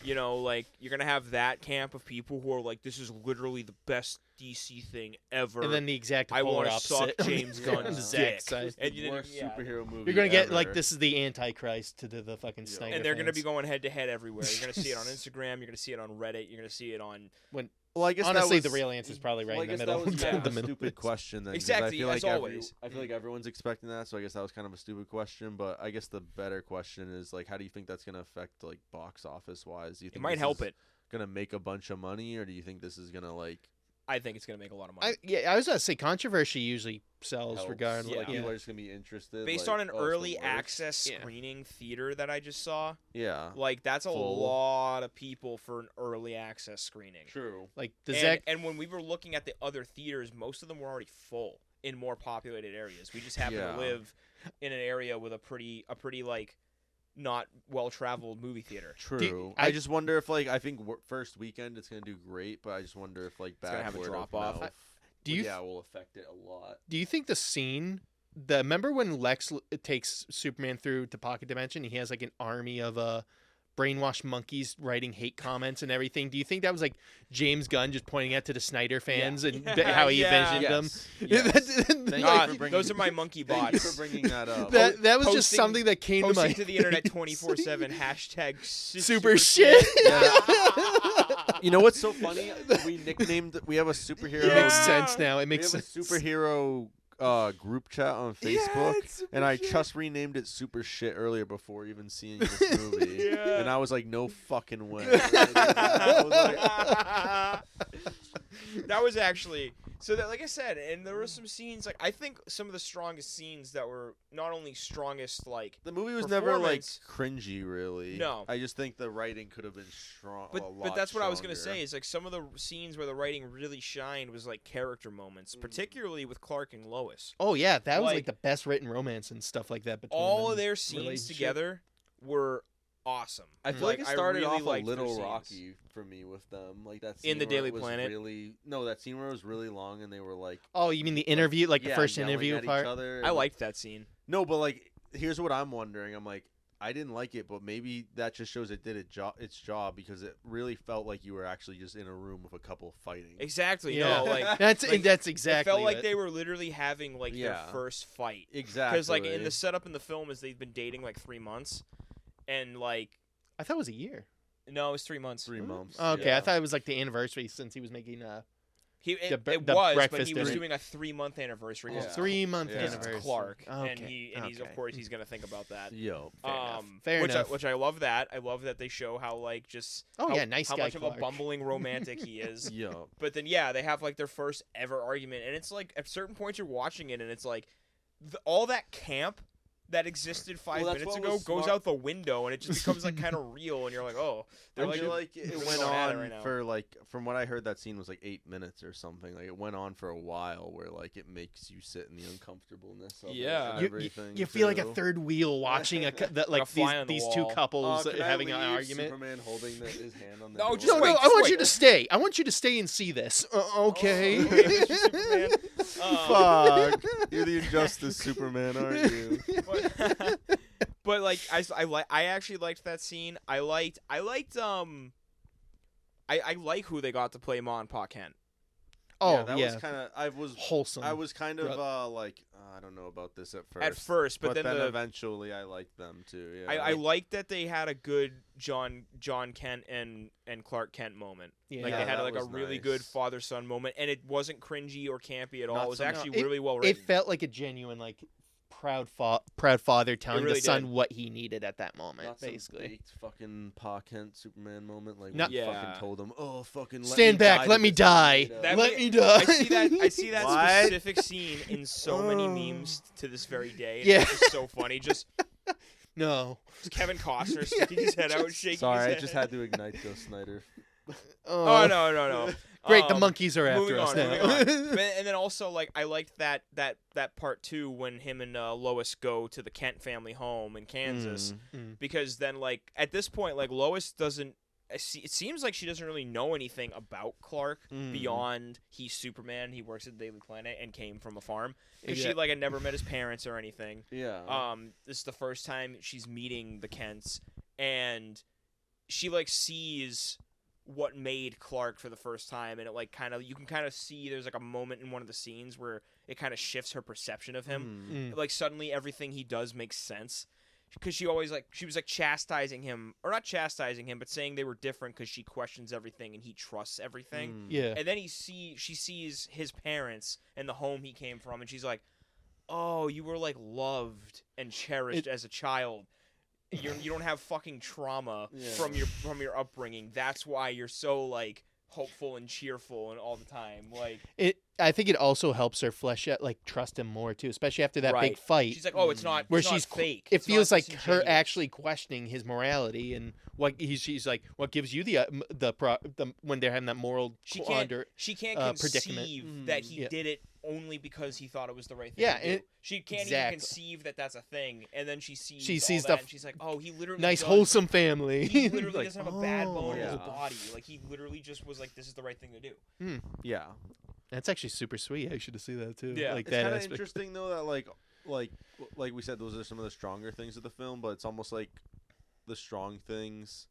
You know, like you're gonna have that camp of people who are like, "This is literally the best DC thing ever." And then the exact I polar want to opposite. suck James Yeah. Gunn's On the dick. exact side. And you Worst superhero movie. You're gonna get like ever. this is the Antichrist to the fucking Yeah. Snyder And they're gonna fans. be going head to head everywhere. You're gonna see it on Instagram. You're gonna see it on Reddit. You're gonna see it on. Well, I guess Honestly, that was, the real answer is probably right well, in I the guess middle. That was Yeah. kind of the a middle. stupid question then. 'cause Exactly, I feel as like always. I feel like everyone's expecting that, so I guess that was kind of a stupid question. But I guess the better question is like, how do you think that's gonna affect like box office wise? Do you It think might this help is it. gonna make a bunch of money, or do you think this is gonna like? I think it's gonna make a lot of money. I was gonna say controversy usually sells helps? regardless. Yeah. Like, Yeah. people are just gonna be interested. Based like, on an oh, it's the early worst? access Yeah. screening theater that I just saw, Yeah. like that's a Full. lot of people for an early access screening. True. Like the And, Zack. and when we were looking at the other theaters, most of them were already full in more populated areas. We just happen Yeah. to live in an area with a pretty like not well traveled movie theater. True. I- I just wonder if like I think first weekend it's gonna do great, but I just wonder if like gonna bad have a word of drop-off. mouth, Do you will affect it a lot. Do you think the scene, remember when Lex takes Superman through to Pocket Dimension? He has like an army of brainwashed monkeys writing hate comments and everything. Do you think that was like James Gunn just pointing out to the Snyder fans and how he Yeah. envisioned them? Yes. Thank you God, for bringing- those are my monkey Thank you bots. for bringing that up. That was just Posting- something that came to Posting my to the internet 24/7 hashtag super shit. You know what's so funny? We have a superhero. It makes Yeah. sense now. It We makes have a sense. superhero group chat on Facebook, it's super and I shit. just renamed it Super Shit earlier before even seeing this movie. Yeah. And I was like, no fucking way. I was like, That was actually so that like I said, and there were some scenes like I think some of the strongest scenes that were not only strongest like the movie was never like Performance. cringy, really. No. I just think the writing could have been strong. a lot but that's what I was gonna stronger. say is like some of the scenes where the writing really shined was like character moments, particularly with Clark and Lois. Oh yeah, that was like Like- the best written romance and stuff like that between All them. of their scenes relationship. together were awesome. I feel like it started really off a liked their little scenes. rocky for me with them. Like that scene In the where it Daily was Planet? that scene where it was really long and they were like, Oh, you mean the interview, like the yeah, first yelling interview at each part? other. I liked that scene. No, but like, here's what I'm wondering. I'm like, I didn't like it, but maybe that just shows it did its job because it really felt like you were actually just in a room with a couple fighting. Exactly. Yeah. No, like That's like, that's it exactly. felt like it. they were literally having like their Yeah. first fight. Exactly. Because like in the setup in the film is they've been dating like 3 months, and like I thought it was a year. no, it was 3 months. 3 months. Okay, yeah. I thought it was like the anniversary since he was making The it was, but breakfast he was dinner. doing a 3-month anniversary. Yeah. 3-month Yeah. anniversary. Clark, Okay. and he's of course he's gonna think about that. Yo. Fair enough. Which I love that. I love that they show how like just nice how guy much of Clark. a bumbling romantic he is. Yo. But then they have like their first ever argument, and it's like at certain points you're watching it, and it's like all that camp that existed 5 Well, that's minutes what ago was goes smart. out the window, and it just becomes like kind of real, and you're like, oh, they're I like, feel like it really went going at it on right now. for like, from what I heard, that scene was like 8 minutes or something. Like it went on for a while, where like it makes you sit in the uncomfortableness of Yeah. it and You, everything. you feel like a too. third wheel watching Like a fly on the these two wall. couples Can I having an leave? argument. Superman holding his hand on the No, door. just No, wait, no, I just want wait. you to stay. I want you to stay and see this. Okay. Oh, okay, Mr. Superman. Fuck. You're the Injustice Superman, aren't you? But like I actually liked that scene. I like who they got to play Ma and Pa Kent. Oh, that was kind of. wholesome. I was kind of Brother. like, I don't know about this at first. At first, but then eventually I liked them too. Yeah. I liked that they had a good John Kent and Clark Kent moment. Yeah. Like they Yeah, had that like a was really nice. good father-son moment, and it wasn't cringy or campy at all. Not It was some- actually No, really well It written. felt like a genuine, like, proud father telling really the son did. what he needed at that moment, Not some basically. baked fucking Pa Kent Superman moment. Like No. when he Yeah. fucking told him, "Oh, fucking Stand back, let me die. That Let ma- me die. I see that What? specific scene in so many memes to this very day. And Yeah. It's just so funny. Just No. Kevin Costner sticking his head out, shaking Sorry, his I head. just had to ignite Joe Snyder. Oh no. Great, the monkeys are moving after us on, now. moving on. And then also, like, I liked that part too when him and Lois go to the Kent family home in Kansas, because then, like, at this point, like, Lois doesn't. It seems like she doesn't really know anything about Clark beyond he's Superman. He works at the Daily Planet and came from a farm. Because she like had never met his parents or anything. Yeah. This is the first time she's meeting the Kents, and she like sees what made Clark for the first time, and it like kind of you can kind of see there's like a moment in one of the scenes where it kind of shifts her perception of him. Like suddenly everything he does makes sense. Because she always she was like chastising him, or not chastising him, but saying they were different because she questions everything and he trusts everything. Yeah. And then she sees his parents and the home he came from, and she's like, "Oh, you were like loved and cherished as a child. You don't have fucking trauma from your upbringing. That's why you're so like hopeful and cheerful and all the time." Like I think it also helps her flesh out, like, trust him more too, especially after that big fight. She's like, "Oh, it's not where it's not she's fake." It It's feels not like her disingenuous." actually questioning his morality and what she's like. What gives you the when they're having that moral She quandary? can't predicament. conceive that he Yeah. did it only because he thought it was the right thing Yeah, to do. and She can't even exactly. conceive that that's a thing, and then she sees sees all that, the and she's like, "Oh, he literally Nice does, wholesome family. He literally Like, doesn't have a bad bone in his Yeah. body. Like he literally just was like, this is the right thing to do." Yeah. That's actually super sweet. I should see that too. Yeah. Like It's that kind of aspect. interesting though that like we said, those are some of the stronger things of the film, but it's almost like the strong things.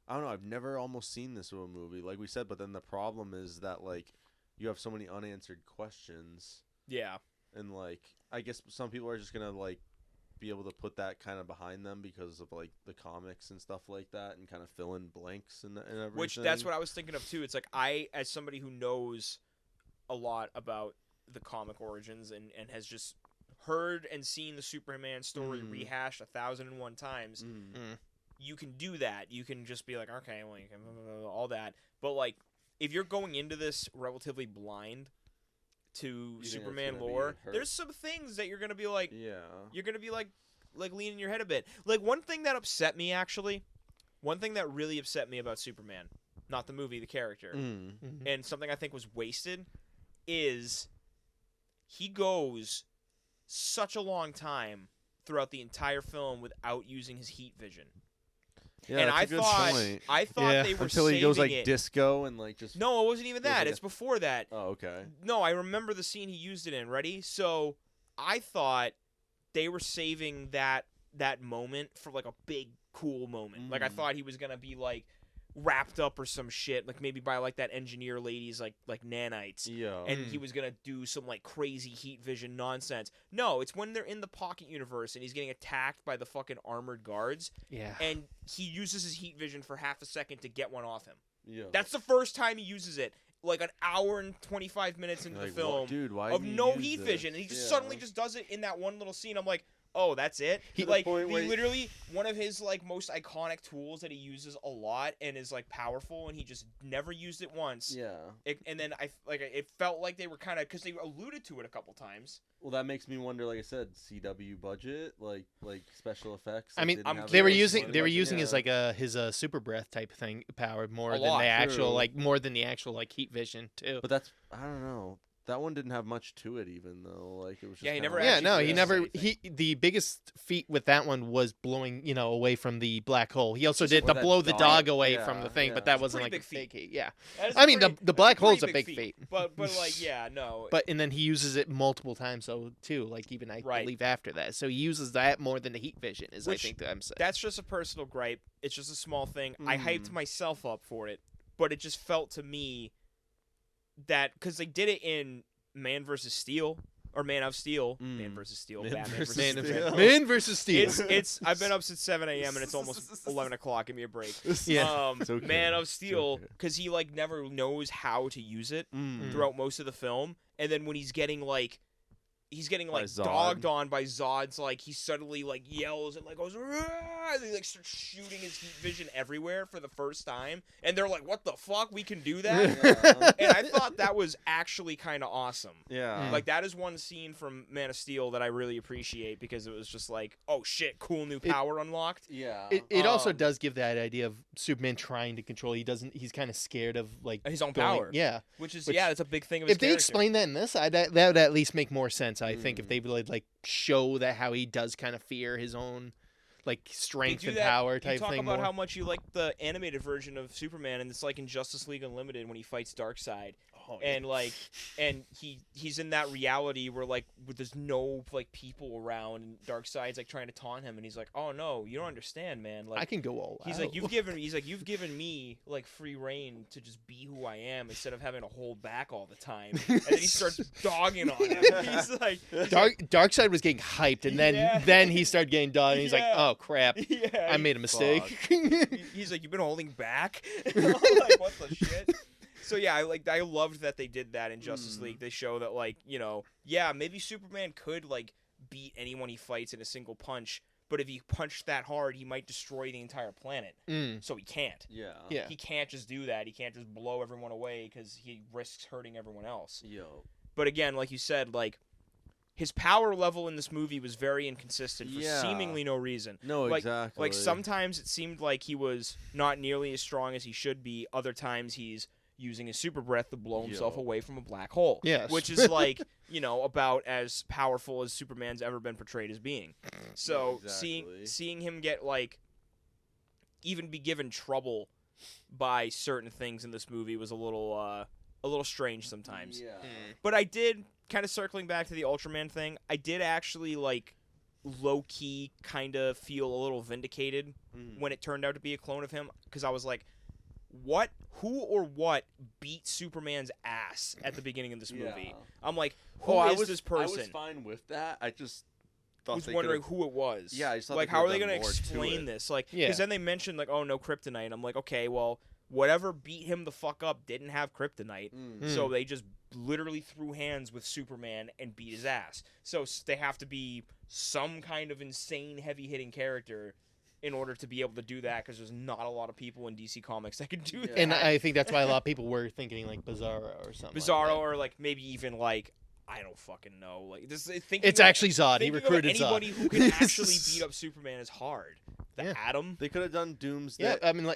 I don't know. I've never almost seen this with a movie, like we said. But then the problem is that like you have so many unanswered questions, Yeah. and like I guess some people are just gonna like be able to put that kind of behind them because of like the comics and stuff like that, and kind of fill in blanks and everything. Which that's what I was thinking of too. It's like I, as somebody who knows a lot about the comic origins and has just heard and seen the Superman story rehashed 1,001 times, you can do that. You can just be like, okay, well, you can all that. But like, if you're going into this relatively blind to think Superman that's gonna be lore, hurt? there's some things that you're gonna be like, Yeah. you're gonna be like leaning your head a bit. Like one thing that upset me actually, one thing that really upset me about Superman, not the movie, the character, and something I think was wasted, is he goes such a long time throughout the entire film without using his heat vision. Yeah, And that's I a good thought point. Yeah. they were Until he goes like saving it. disco and like just. No, it wasn't even Goes that. like It's before that. Oh, okay. No, I remember the scene he used it in. Ready? So I thought they were saving that moment for like a big cool moment. Like I thought he was gonna be like wrapped up or some shit, like maybe by like that engineer lady's like nanites. Yeah. And he was gonna do some like crazy heat vision nonsense. No, it's when they're in the Pocket Universe and he's getting attacked by the fucking armored guards, Yeah. and he uses his heat vision for half a second to get one off him. Yeah. That's the first time he uses it, like an hour and 25 minutes into the film dude, why of did you no use heat this? vision, and he just suddenly just does it in that one little scene. I'm like, oh, that's it. He literally one of his like most iconic tools that he uses a lot and is like powerful, and he just never used it once. Yeah. And then it felt like they were kind of, because they alluded to it a couple times. Well, that makes me wonder. Like I said, CW budget, like special effects. I mean, they were using his like his super breath type thing power more than the actual heat vision too. But that's, I don't know. That one didn't have much to it, even though like it was. Just he kinda never. The biggest feat with that one was blowing away from the black hole. He also did blow the dog away from the thing, but that wasn't like a fake heat. Yeah, I mean the black hole's a big feat. But like no. But and then he uses it multiple times too. Like even I believe after that, so he uses that more than the heat vision. I think that I'm saying. That's just a personal gripe. It's just a small thing. I hyped myself up for it, but it just felt to me that because they did it in Man vs. Steel or Man of Steel, Man vs. Steel, Batman vs. Steel. Man vs. Steel. It's I've been up since 7 a.m. and it's almost 11 o'clock. Give me a break. Yeah. Okay. Man of Steel, because he like never knows how to use it throughout most of the film, and then when he's getting dogged on by Zod's, like he suddenly like yells and like goes, "Rah!" And he like starts shooting his heat vision everywhere for the first time, and they're like, "What the fuck? We can do that?" And I thought that was actually kind of awesome. Yeah, like that is one scene from Man of Steel that I really appreciate because it was just like, "Oh shit, cool new power unlocked." Yeah, it also does give that idea of Superman trying to control. He's kind of scared of like his own power. Yeah, which it's a big thing of his if they explain that in this, that would at least make more sense. I think if they would like show that how he does kind of fear his own like strength and power type thing. You talk about how much you like the animated version of Superman, and it's like in Justice League Unlimited when he fights Darkseid. And like, and he's in that reality where like there's no like people around, and Darkseid's like trying to taunt him, and he's like, "Oh no, you don't understand, man. Like I can go all out." He's like, you've given me like free reign to just be who I am instead of having to hold back all the time." And then he starts dogging on him. He's like, Darkseid was getting hyped, and then he started getting dogged, and he's like, "Oh crap, I made a mistake." He's like, "You've been holding back." Like, what the shit? So yeah, I loved that they did that in Justice League. They show that like, maybe Superman could like beat anyone he fights in a single punch, but if he punched that hard, he might destroy the entire planet. So he can't. Yeah. He can't just do that. He can't just blow everyone away because he risks hurting everyone else. Yo. But again, like you said, like his power level in this movie was very inconsistent for seemingly no reason. No, exactly. Like sometimes it seemed like he was not nearly as strong as he should be. Other times he's using his super breath to blow himself away from a black hole. Yes. Which is like, about as powerful as Superman's ever been portrayed as being. So seeing him get like even be given trouble by certain things in this movie was a little strange sometimes. Yeah. But I did, kind of circling back to the Ultraman thing, I did actually like low key kind of feel a little vindicated when it turned out to be a clone of him, because I was like, who or what beat Superman's ass at the beginning of this movie? I'm like, who is this person? I was fine with that. I just was wondering who it was. Yeah, I just thought like, how are they going to explain this? Like, because then they mentioned like, oh, no kryptonite. I'm like, okay, well, whatever beat him the fuck up didn't have kryptonite, so they just literally threw hands with Superman and beat his ass. So they have to be some kind of insane heavy hitting character in order to be able to do that, because there's not a lot of people in DC Comics that can do that. And I think that's why a lot of people were thinking like Bizarro or something. Or like maybe even like, I don't fucking know. Like this, it's actually Zod. He recruited anybody Zod. Who can actually beat up Superman is hard. Atom. They could have done Doomsday. Yeah, I mean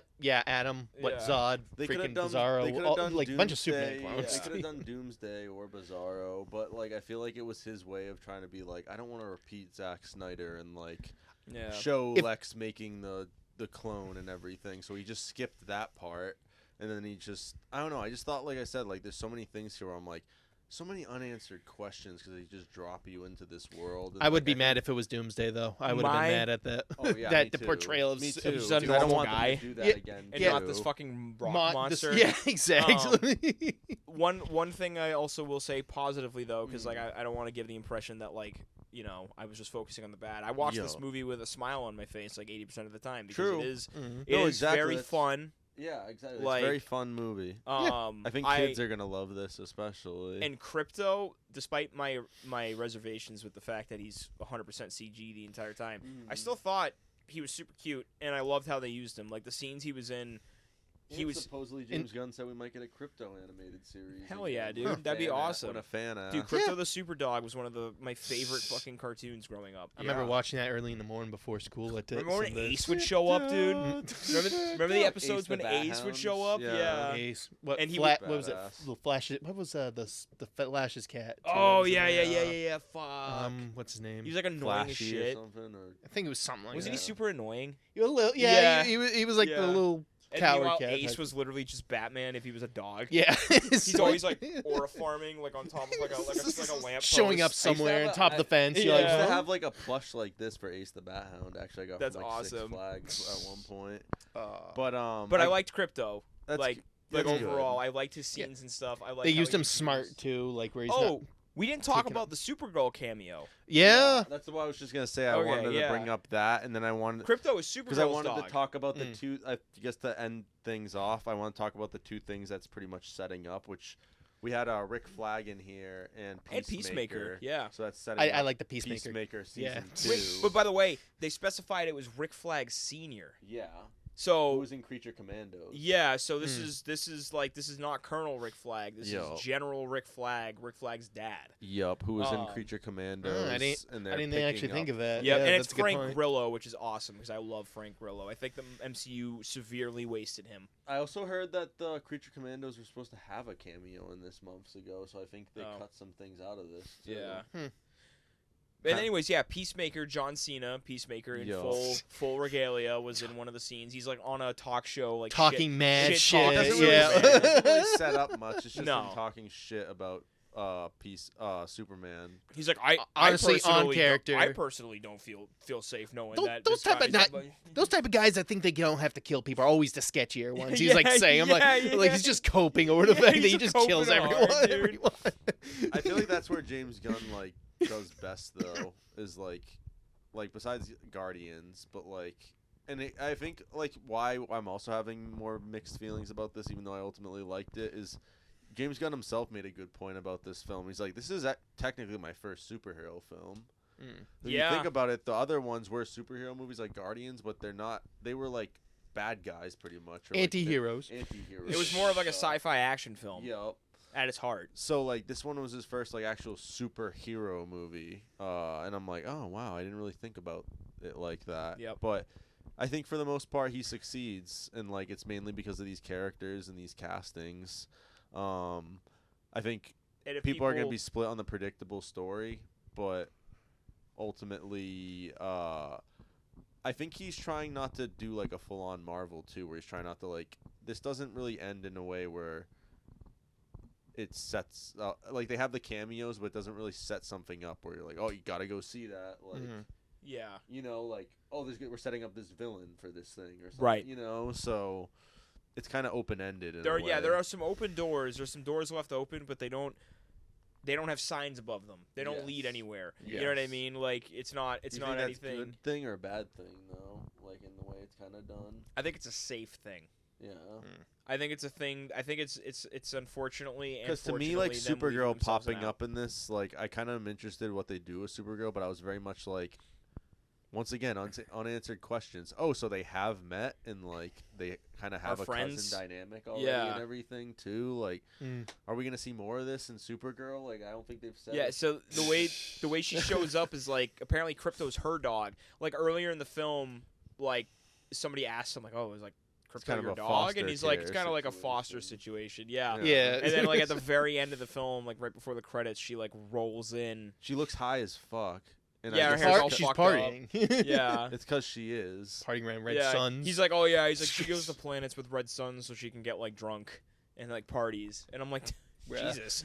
Atom. Zod? They freaking done, Bizarro. They could have done like Doomsday, a bunch of Superman clones. They could have done Doomsday or Bizarro, but like I feel like it was his way of trying to be like, I don't want to repeat Zack Snyder and like show Lex making the clone and everything, so he just skipped that part, and then I don't know, I just thought, like I said, like there's so many things here where I'm like, so many unanswered questions because they just drop you into this world. I would be mad if it was Doomsday, though. I would have been mad at that. Oh, yeah, that the portrayal of a normal guy. Do that again, and not this fucking rock monster. Yeah, exactly. One thing I also will say positively though, because like I don't want to give the impression that like, I was just focusing on the bad. I watched this movie with a smile on my face like 80% of the time, because it is very fun. Yeah, exactly. Like, it's a very fun movie. I think kids are gonna love this, especially. And Crypto, despite my reservations with the fact that he's 100% CG the entire time, I still thought he was super cute, and I loved how they used him. Like the scenes he was in. He was supposedly James Gunn said we might get a Crypto animated series. Hell yeah, dude. That'd be awesome. What a fan of. Dude, Crypto the Super Dog was one of my favorite fucking cartoons growing up. I remember watching that early in the morning before school. Remember when Ace would show up, dude? Remember the episodes when Ace would show up? Yeah. Ace. What, and he what was it? The Flash's. What was the Flash's cat? Oh yeah. Fuck. What's his name? He was like annoying Flashy as shit. Or something, or... I think it was something like Wasn't that. he super annoying? Yeah. He was like the little. And Coward cat Ace type. was literally just Batman if he was a dog. Yeah, he's always like aura farming, like on top of like a lamp. Showing up somewhere on top of the fence. I used to have like a plush like this for Ace the Bat Hound. Actually, I got that's from, like, awesome. Six Flags at one point. But I liked Crypto. Like overall, good. I liked his scenes and stuff. I liked they used him smart too, like where he's not. We didn't talk about the Supergirl cameo. Yeah. That's what I was just gonna say. I wanted to bring up that, and then I wanted Crypto is Supergirl's because I wanted dog. to talk about the two. I guess to end things off, I want to talk about the two things that's pretty much setting up. Which we had Rick Flag in here and Peacemaker. Yeah. So that's setting. I like the Peacemaker. Peacemaker season 2. But by the way, they specified it was Rick Flag Senior. Yeah. So who was in Creature Commandos? Yeah, so this is not Colonel Rick Flag. This is General Rick Flag, Rick Flag's dad. Yup, who was in Creature Commandos. I didn't actually think of that. Yeah, and it's Frank Grillo, which is awesome because I love Frank Grillo. I think the MCU severely wasted him. I also heard that the Creature Commandos were supposed to have a cameo in this months ago, so I think they cut some things out of this. Too. Yeah. And anyways, Peacemaker, John Cena, Peacemaker in full regalia was in one of the scenes. He's like on a talk show, like talking mad shit. It doesn't really set up much. It's just him talking shit about Superman. He's like, honestly on character. I personally don't feel safe knowing that those type of guys. I think they don't have to kill people are always the sketchier ones. He's like saying, like he's just coping over the fact that he just kills everyone. I feel like that's where James Gunn does best though, is like besides Guardians, but I think why I'm also having more mixed feelings about this, even though I ultimately liked it, is James Gunn himself made a good point about this film. He's like, this is technically my first superhero film. When you think about it, the other ones were superhero movies like Guardians, but they're not. They were like bad guys pretty much. Anti-heroes. It was more of like a sci-fi action film. Yep. At its heart. So this one was his first actual superhero movie, and I'm like, oh wow, I didn't really think about it like that. Yep. But I think for the most part he succeeds, and it's mainly because of these characters and these castings. I think people are gonna be split on the predictable story, but ultimately, I think he's trying not to do a full-on Marvel too, where he's trying not to this doesn't really end in a way where it sets they have the cameos, but it doesn't really set something up where you're like, oh, you gotta go see that. Yeah. We're setting up this villain for this thing or something. Right. So it's kind of open ended. There are some open doors. There's some doors left open, but they don't have signs above them. They don't lead anywhere. Yes. You know what I mean? It's not anything. That's a good thing or a bad thing though? In the way it's kind of done. I think it's a safe thing. Yeah. I think it's a thing. I think it's unfortunately because to me Supergirl popping up in this I kind of am interested in what they do with Supergirl, but I was very much once again unanswered questions. Oh, so they have met and they kind of have a cousin dynamic already and everything too. Are we gonna see more of this in Supergirl? I don't think they've said. Yeah. So the way she shows up is apparently Krypto's her dog. Earlier in the film, somebody asked him oh, it was Krypto kind of your dog, and he's it's kind of like a foster situation. Yeah. And then at the very end of the film, right before the credits, she rolls in. She looks high as fuck. And her hair's all she's fucked partying. Up. Yeah. It's because she is partying around red suns. He's oh yeah, he's she goes to planets with red suns so she can get drunk and parties, and I'm Jesus.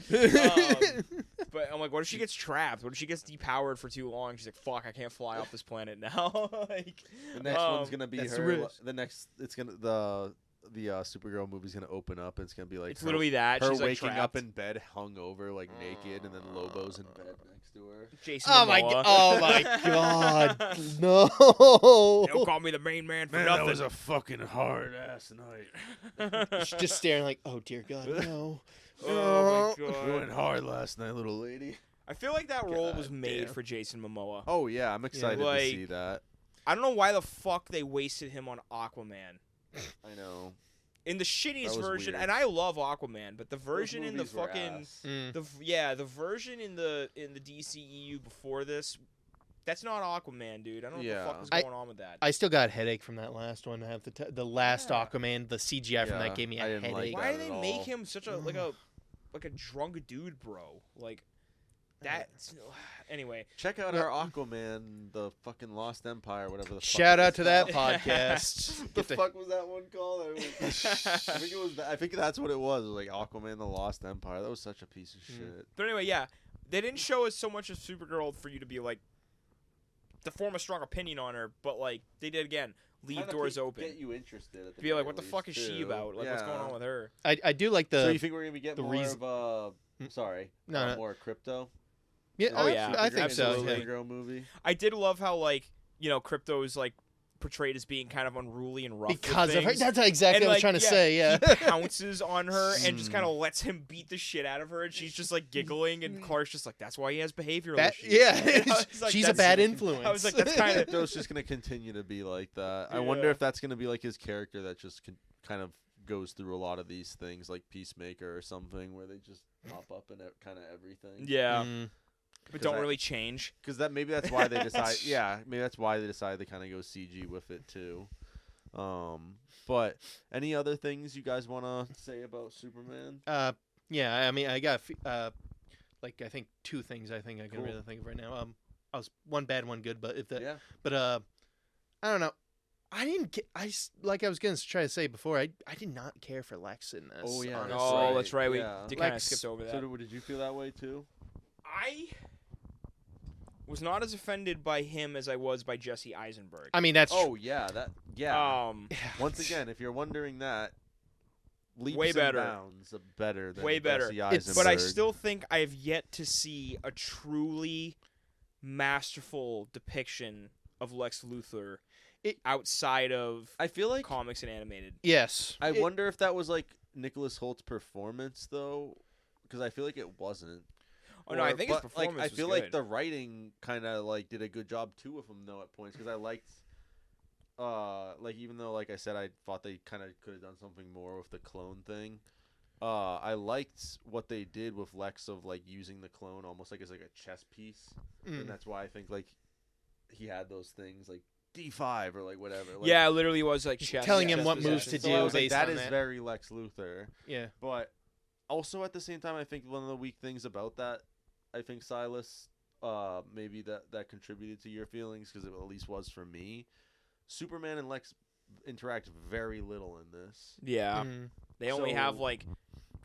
But I'm what if she gets trapped? What if she gets depowered for too long? She's fuck, I can't fly off this planet now. The next one's gonna be her. The next, it's gonna the Supergirl movie's gonna open up, and it's gonna be it's literally that her she's waking trapped. up in bed, hungover, naked, and then Lobo's in bed next next to her. Jason Oh my Momoa. God! No. They don't call me the main man for Man, nothing. that was a fucking hard ass night. She's just staring like, oh dear God, no. Oh my We god. went hard last night, little lady. I feel like that role was God made damn. for Jason Momoa. Oh yeah, I'm excited like- to see that. I don't know why the fuck they wasted him on Aquaman. I know. In the shittiest That was version, weird. and I love Aquaman, but the version in the Those movies were fucking ass. the version in the DCEU before this, that's not Aquaman, dude. I don't know Yeah. what the fuck is going on with that. I still got a headache from that last one. I have the last Yeah. Aquaman, the CGI from Yeah, that gave me a I didn't like headache. Why that do they at make all. him such a like a drunk dude, bro? Like that's anyway. Check out our Aquaman, the fucking Lost Empire, whatever the fuck. Shout it out was to that called. podcast. The fuck was that one called? I think that's what it was. It was like Aquaman, the Lost Empire. That was such a piece of shit. But anyway, yeah, they didn't show us so much of Supergirl for you to be like to form a strong opinion on her, but like they did again. Leave Kinda doors open. Get you interested. At the Be like, very what the least, fuck is she too. about? Like, what's going on with her? I do like the. So you think we're gonna be getting the more reason- of sorry, No, no. more crypto? Yeah, Oh, yeah. I think so. Absolutely. Yeah. Supergirl movie. I did love how like Crypto is like portrayed as being kind of unruly and rough Because with of her. things. That's exactly And, what I was like, trying to yeah, say. Yeah. He pounces on her and just kind of lets him beat the shit out of her, and she's just like giggling, and Clark's just like, "That's why he has behavioral issues." Yeah. And I was like, She's a that's- bad influence. I was like, that's kind of Crypto's just gonna continue to be like that. I Yeah. wonder if that's gonna be like his character that just kind of goes through a lot of these things, like Peacemaker or something, where they just pop up in kind of everything. yeah, Mm. but don't I- really change. Because maybe that's why they decide. Yeah, maybe that's why they decide to kind of go CG with it too. But any other things you guys want to say about Superman? Yeah. I mean, I got like I think two things. I think I can Cool. really think of right now. I was one bad, one good. But if that. Yeah. But I don't know. I didn't get. Like I was gonna try to say before. I did not care for Lex in this. Oh, yeah. honestly. Oh, that's right. Yeah. We did kind of Lex- skipped over that. So did you feel that way too? I was not as offended by him as I was by Jesse Eisenberg. I mean, that's Oh yeah, yeah. Um, Once again, if you're wondering that, leaps Way and better. bounds of better than Way better. Jesse Eisenberg. but I still think I have yet to see a truly masterful depiction of Lex Luthor outside of I feel like comics and animated. yes. I wonder if that was like Nicholas Holt's performance though, because I feel like it wasn't. Oh no, I think his but, like, performance I feel was like good. the writing kind of like did a good job too of him though at points because I liked, like even though like I said I thought they kind of could have done something more with the clone thing. I liked what they did with Lex of like using the clone almost like as like a chess piece, and that's why I think like he had those things like D5 or like whatever. Like, Yeah, it literally was like chess. telling him chess what moves possession. to so do I was like, based that on is that. very Lex Luthor. Yeah. But also at the same time, I think one of the weak things about that, I think Silas, maybe that contributed to your feelings because it at least was for me. Superman and Lex interact very little in this. Yeah, they only So- have like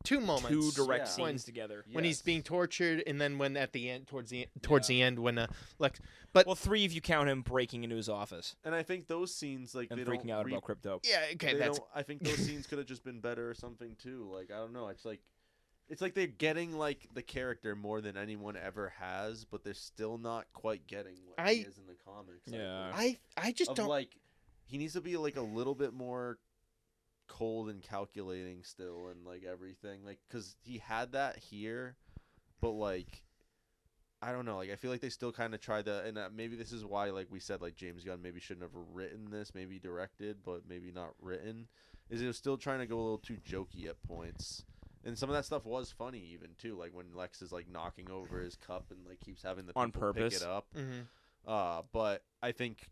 2 moments. two direct Yeah. scenes together. When he's Yes. being tortured, and then when at the end, towards the end, when Lex. But Well, 3 if you count him breaking into his office And I think those scenes like and they freaking don't out re- about crypto. yeah, okay, they that's don't- I think those scenes could have just been better or something too. Like I don't know. It's like they're getting like the character more than anyone ever has, but they're still not quite getting what he is in the comics. Yeah. I just of don't. like he needs to be like a little bit more cold and calculating still and like everything like because he had that here but like I don't know like I feel like they still kind of tried to and maybe this is why like we said like James Gunn maybe shouldn't have written this, maybe directed but maybe not written, is it was still trying to go a little too jokey at points. And some of that stuff was funny even too, like when Lex is like knocking over his cup and like keeps having the On people pick purpose. it up. Mhm. But I think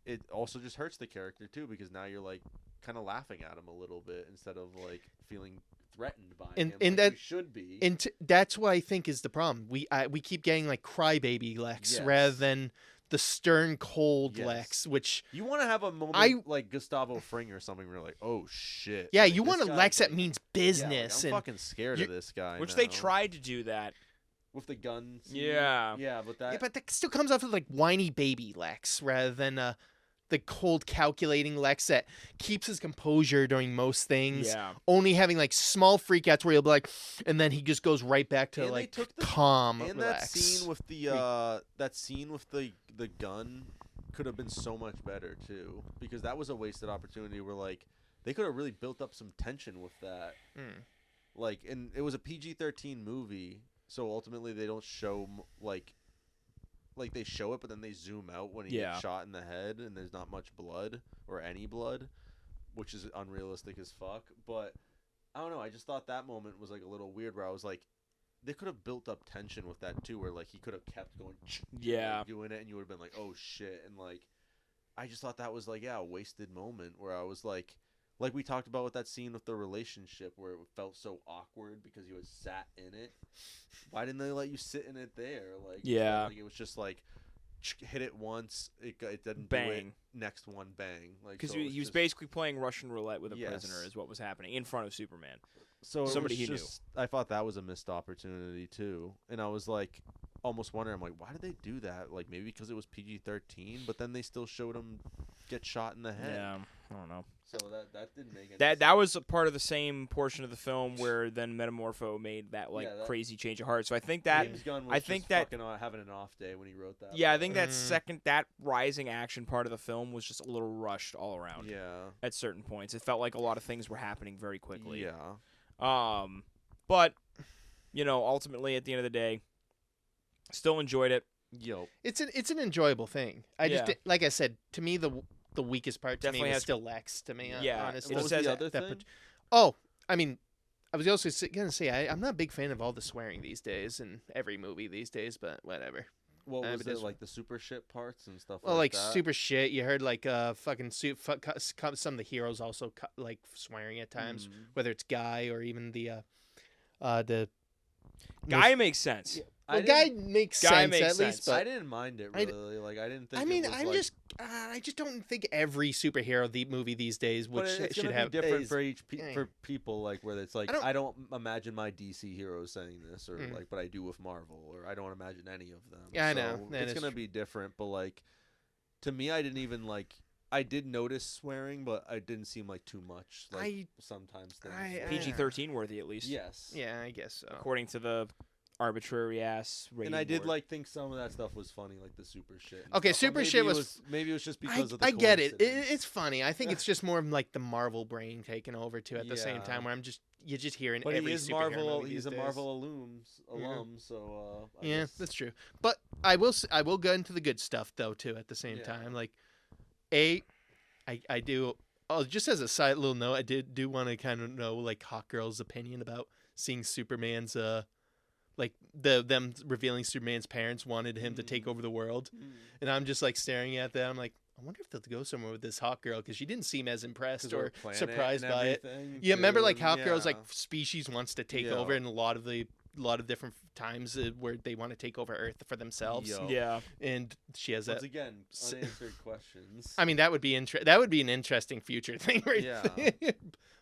it also just hurts the character too because now you're like kind of laughing at him a little bit instead of like feeling threatened by And- him. and like that- you should be. And that's what I think is the problem. We keep getting like crybaby Lex Yes. rather than the stern, cold Yes. Lex, which You want to have a moment like Gustavo Fring or something where you're like, oh shit. yeah, like, you this want a guy's, Lex that like- means yeah, like, business I'm and fucking scared of this guy. Which they now. tried to do that. with the gun. Scene. Yeah. Yeah, but that. yeah, but that still comes off as like whiny baby Lex rather than the cold, calculating Lex that keeps his composure during most things. Yeah. Only having like small freakouts where he'll be like, and then he just goes right back to And they like took calm, And relax. that scene with the gun could have been so much better too, because that was a wasted opportunity where like they could have really built up some tension with that. Like, and it was a PG-13 movie, so ultimately they don't show like they show it, but then they zoom out when he gets shot in the head, and there's not much blood or any blood, which is unrealistic as fuck. But I don't know. I just thought that moment was like a little weird, where I was like, they could have built up tension with that too, where like he could have kept going, like, doing it, and you would have been like, oh shit, and like, I just thought that was like a wasted moment where I was like we talked about with that scene with the relationship where it felt so awkward because you had sat in it. Why didn't they let you sit in it there? Like, it was just like hit it once, it didn't bang. do it. Next one, bang. Like, Because so he was basically playing Russian roulette with a Yes. prisoner, is what was happening in front of Superman. So somebody it he was just, I thought that was a missed opportunity too, and I was like, almost wondering, I'm like, why did they do that? Like, maybe because it was PG-13, but then they still showed him get shot in the head. Yeah, I don't know. So that didn't make any That sense. was a part of the same portion of the film where then Metamorpho made that crazy change of heart. So I think that James Gunn was I think just that fucking having an off day when he wrote that. I think that rising action part of the film was just a little rushed all around. Yeah. At certain points, it felt like a lot of things were happening very quickly. Yeah. But ultimately at the end of the day, still enjoyed it. Yo. It's an enjoyable thing. I just like I said, to me the weakest part to Definitely me was has- still Lex. To me, Yeah, honestly, What was says the that- other that thing? I mean, I was also gonna say I'm not a big fan of all the swearing these days in every movie these days, but whatever. What was it it, is- like the super shit parts and stuff Well, like like that? super shit. You heard like fucking some of the heroes also like swearing at times, whether it's Guy or even the Guy makes sense. Well, Guy makes Guy sense makes at sense. least, I but didn't mind it really. Like, I didn't think. I mean, it was I'm like, just I just don't think every superhero movie these days But which it's should gonna have be different is- for each yeah. for people, like where it's like I I don't- don't imagine my DC heroes saying this, or like, but I do with Marvel, or I don't imagine any of them. Yeah, I So know. That it's is gonna true. be different, but like, to me, I didn't even like. I did notice swearing, but it didn't seem like too much. Like sometimes things. PG-13 worthy at least. Yes. Yeah, I guess so. According to the arbitrary ass rating And I did board. think some of that stuff was funny, like the super shit. and Okay, stuff, but super maybe shit it was- maybe it was just because of the I get it. coincidence. It's funny. I think it's just more of like the Marvel brain taking over too at the same Yeah. time, where you're just hearing But every he is superhero Marvel. movie He's these a days. Marvel alum, so I Yeah, guess. that's true. But I will go into the good stuff though too at the same Yeah. time. Like, I do. Oh, just as a side little note, I do want to kind of know like Hawk Girl's opinion about seeing Superman's like them revealing Superman's parents wanted him to take over the world, and I'm just like staring at that. I'm like, I wonder if they'll go somewhere with this Hawk Girl because she didn't seem as impressed or surprised by it. Yeah, remember like Hawk Girl's like species wants to take over in a lot of different times where they want to take over Earth for themselves. Yo. Yeah. And she has Once that. again, unanswered questions. I mean, that would be an interesting future thing, right? Yeah. there.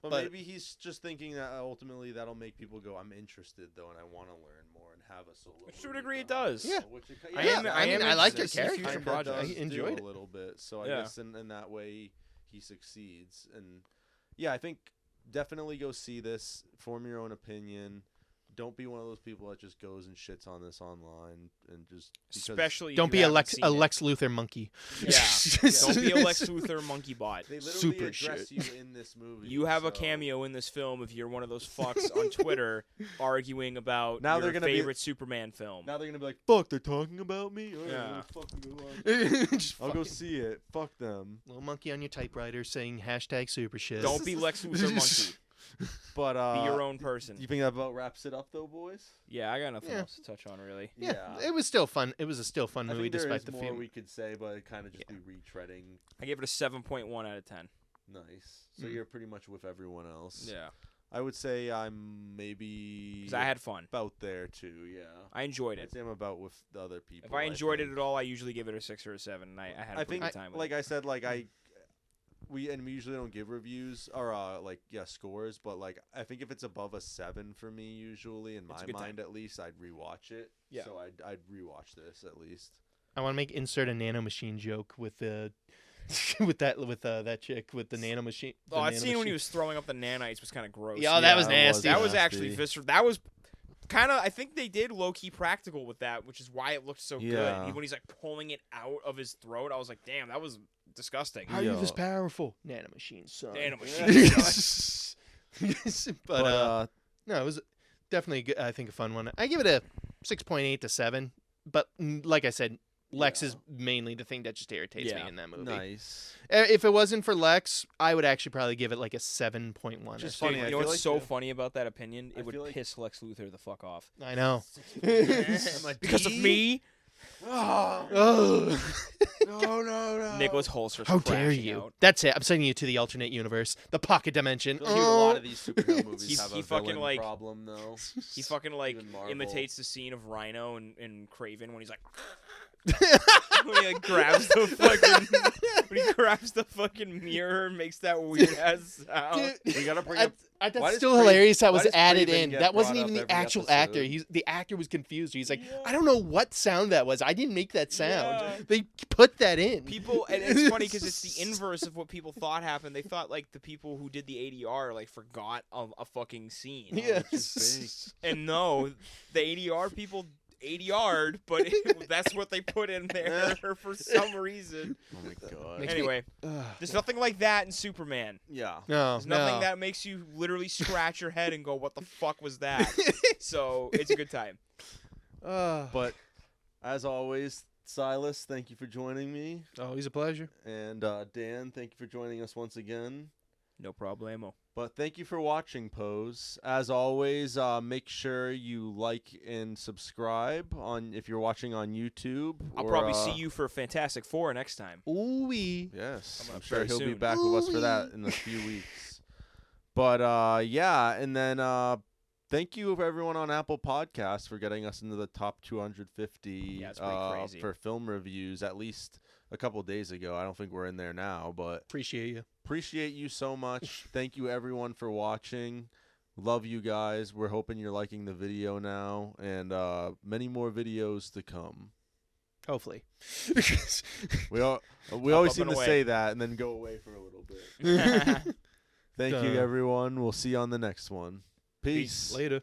But but- maybe he's just thinking that ultimately that'll make people go, I'm interested though, and I want to learn more and have a solo. To a movie degree it behind does. Yeah. Which it, I yeah, am- I mean, I like your interested to see character. future kinda projects. does I enjoyed do it. a little bit. So I Yeah. guess in that way he succeeds. And yeah, I think definitely go see this. Form your own opinion. Don't be one of those people that just goes and shits on this online and just because Especially if Don't you be a haven't Lex seen a it. Lex Luthor monkey. Yeah. Don't be a Lex Luthor monkey bot. they literally super address shit. you in this movie. You have a so- cameo in this film if you're one of those fucks on Twitter arguing about Now your they're gonna be- favorite Superman film. Now they're gonna be like, "Fuck, they're talking about me." All right, Yeah. well, fucking go on. Just I'll go fucking- see it. Fuck them. Little monkey on your typewriter saying hashtag super shit. Don't be Lex Luthor monkey. But Be your own person. You think that about wraps it up though, boys? Yeah, I got nothing Yeah. else to touch on really. Yeah, it was still fun. It was a still fun I movie think there despite is the more film. we could say, but it kind of just be retreading. I gave it a 7.1 out of 10. Nice. So you're pretty much with everyone else. Yeah, I would say I'm maybe because I had fun. about there too. Yeah. I enjoyed I'd it. say I'm about with the other people. If I enjoyed it think. at all, I usually give it a 6 or a 7. And I had a I pretty think, good time with like it. I said, we usually don't give reviews or scores, but like I think if it's above a 7 for me, usually in It's a my good mind at least, I'd rewatch it. Yeah. So I'd rewatch this at least. I want to insert a nanomachine joke with the with that chick with the nano machine. Oh, that scene when he was throwing up the nanites was kind of gross. Yeah, that was nasty. That was actually visceral. That was kind of, I think they did low-key practical with that, which is why it looked so good. When he's like pulling it out of his throat, I was like, damn, that was disgusting. How are you this powerful? Nanomachine, son. Nanomachine, son. But no, it was definitely, I think, a fun one. I give it a 6.8 to 7. But like I said, Lex is mainly the thing that just irritates me in that movie. Nice. If it wasn't for Lex, I would actually probably give it like a 7.1. Just funny. You know what's so funny about that opinion? It would piss Lex Luthor the fuck off. I know. Because of me? Oh. No. Nicholas Holster. How dare you? Out. That's it. I'm sending you to the alternate universe, the pocket dimension. A lot of these superhero movies have he a fucking, villain problem, though. He fucking like imitates the scene of Rhino and Kraven when he's like. When he like grabs the fucking mirror and makes that weird ass sound. Dude, we gotta bring up. That's still hilarious. That was added in. That wasn't even the actual actor. The actor was confused. He's like, I don't know what sound that was. I didn't make that sound. Yeah. They put that in. People, and it's funny because it's the inverse of what people thought happened. They thought like the people who did the ADR like forgot a fucking scene. Yes. And no, the ADR people ADR'd, but that's what they put in there for some reason. Oh my god. Anyway, there's nothing like that in Superman. Yeah. No, There's nothing that makes you literally scratch your head and go, "What the fuck was that?" So it's a good time. But as always, Silas, thank you for joining me. Always a pleasure. And Dan, thank you for joining us once again. No problemo. But thank you for watching, Pose. As always, make sure you like and subscribe if you're watching on YouTube. I'll probably see you for Fantastic Four next time. Ooh-wee. Yes, I'm very sure he'll be soon. back with us for that in a few weeks. But yeah, and then thank you for everyone on Apple Podcasts for getting us into the top 250 Yeah, it's pretty crazy. for film reviews, at least a couple days ago. I don't think we're in there now, but Appreciate you. appreciate you so much. Thank you everyone for watching. Love you guys. We're hoping you're liking the video now, and many more videos to come. Hopefully. We always seem to say that and then go away for a little bit. Thank you everyone. We'll see you on the next one. Peace. Later.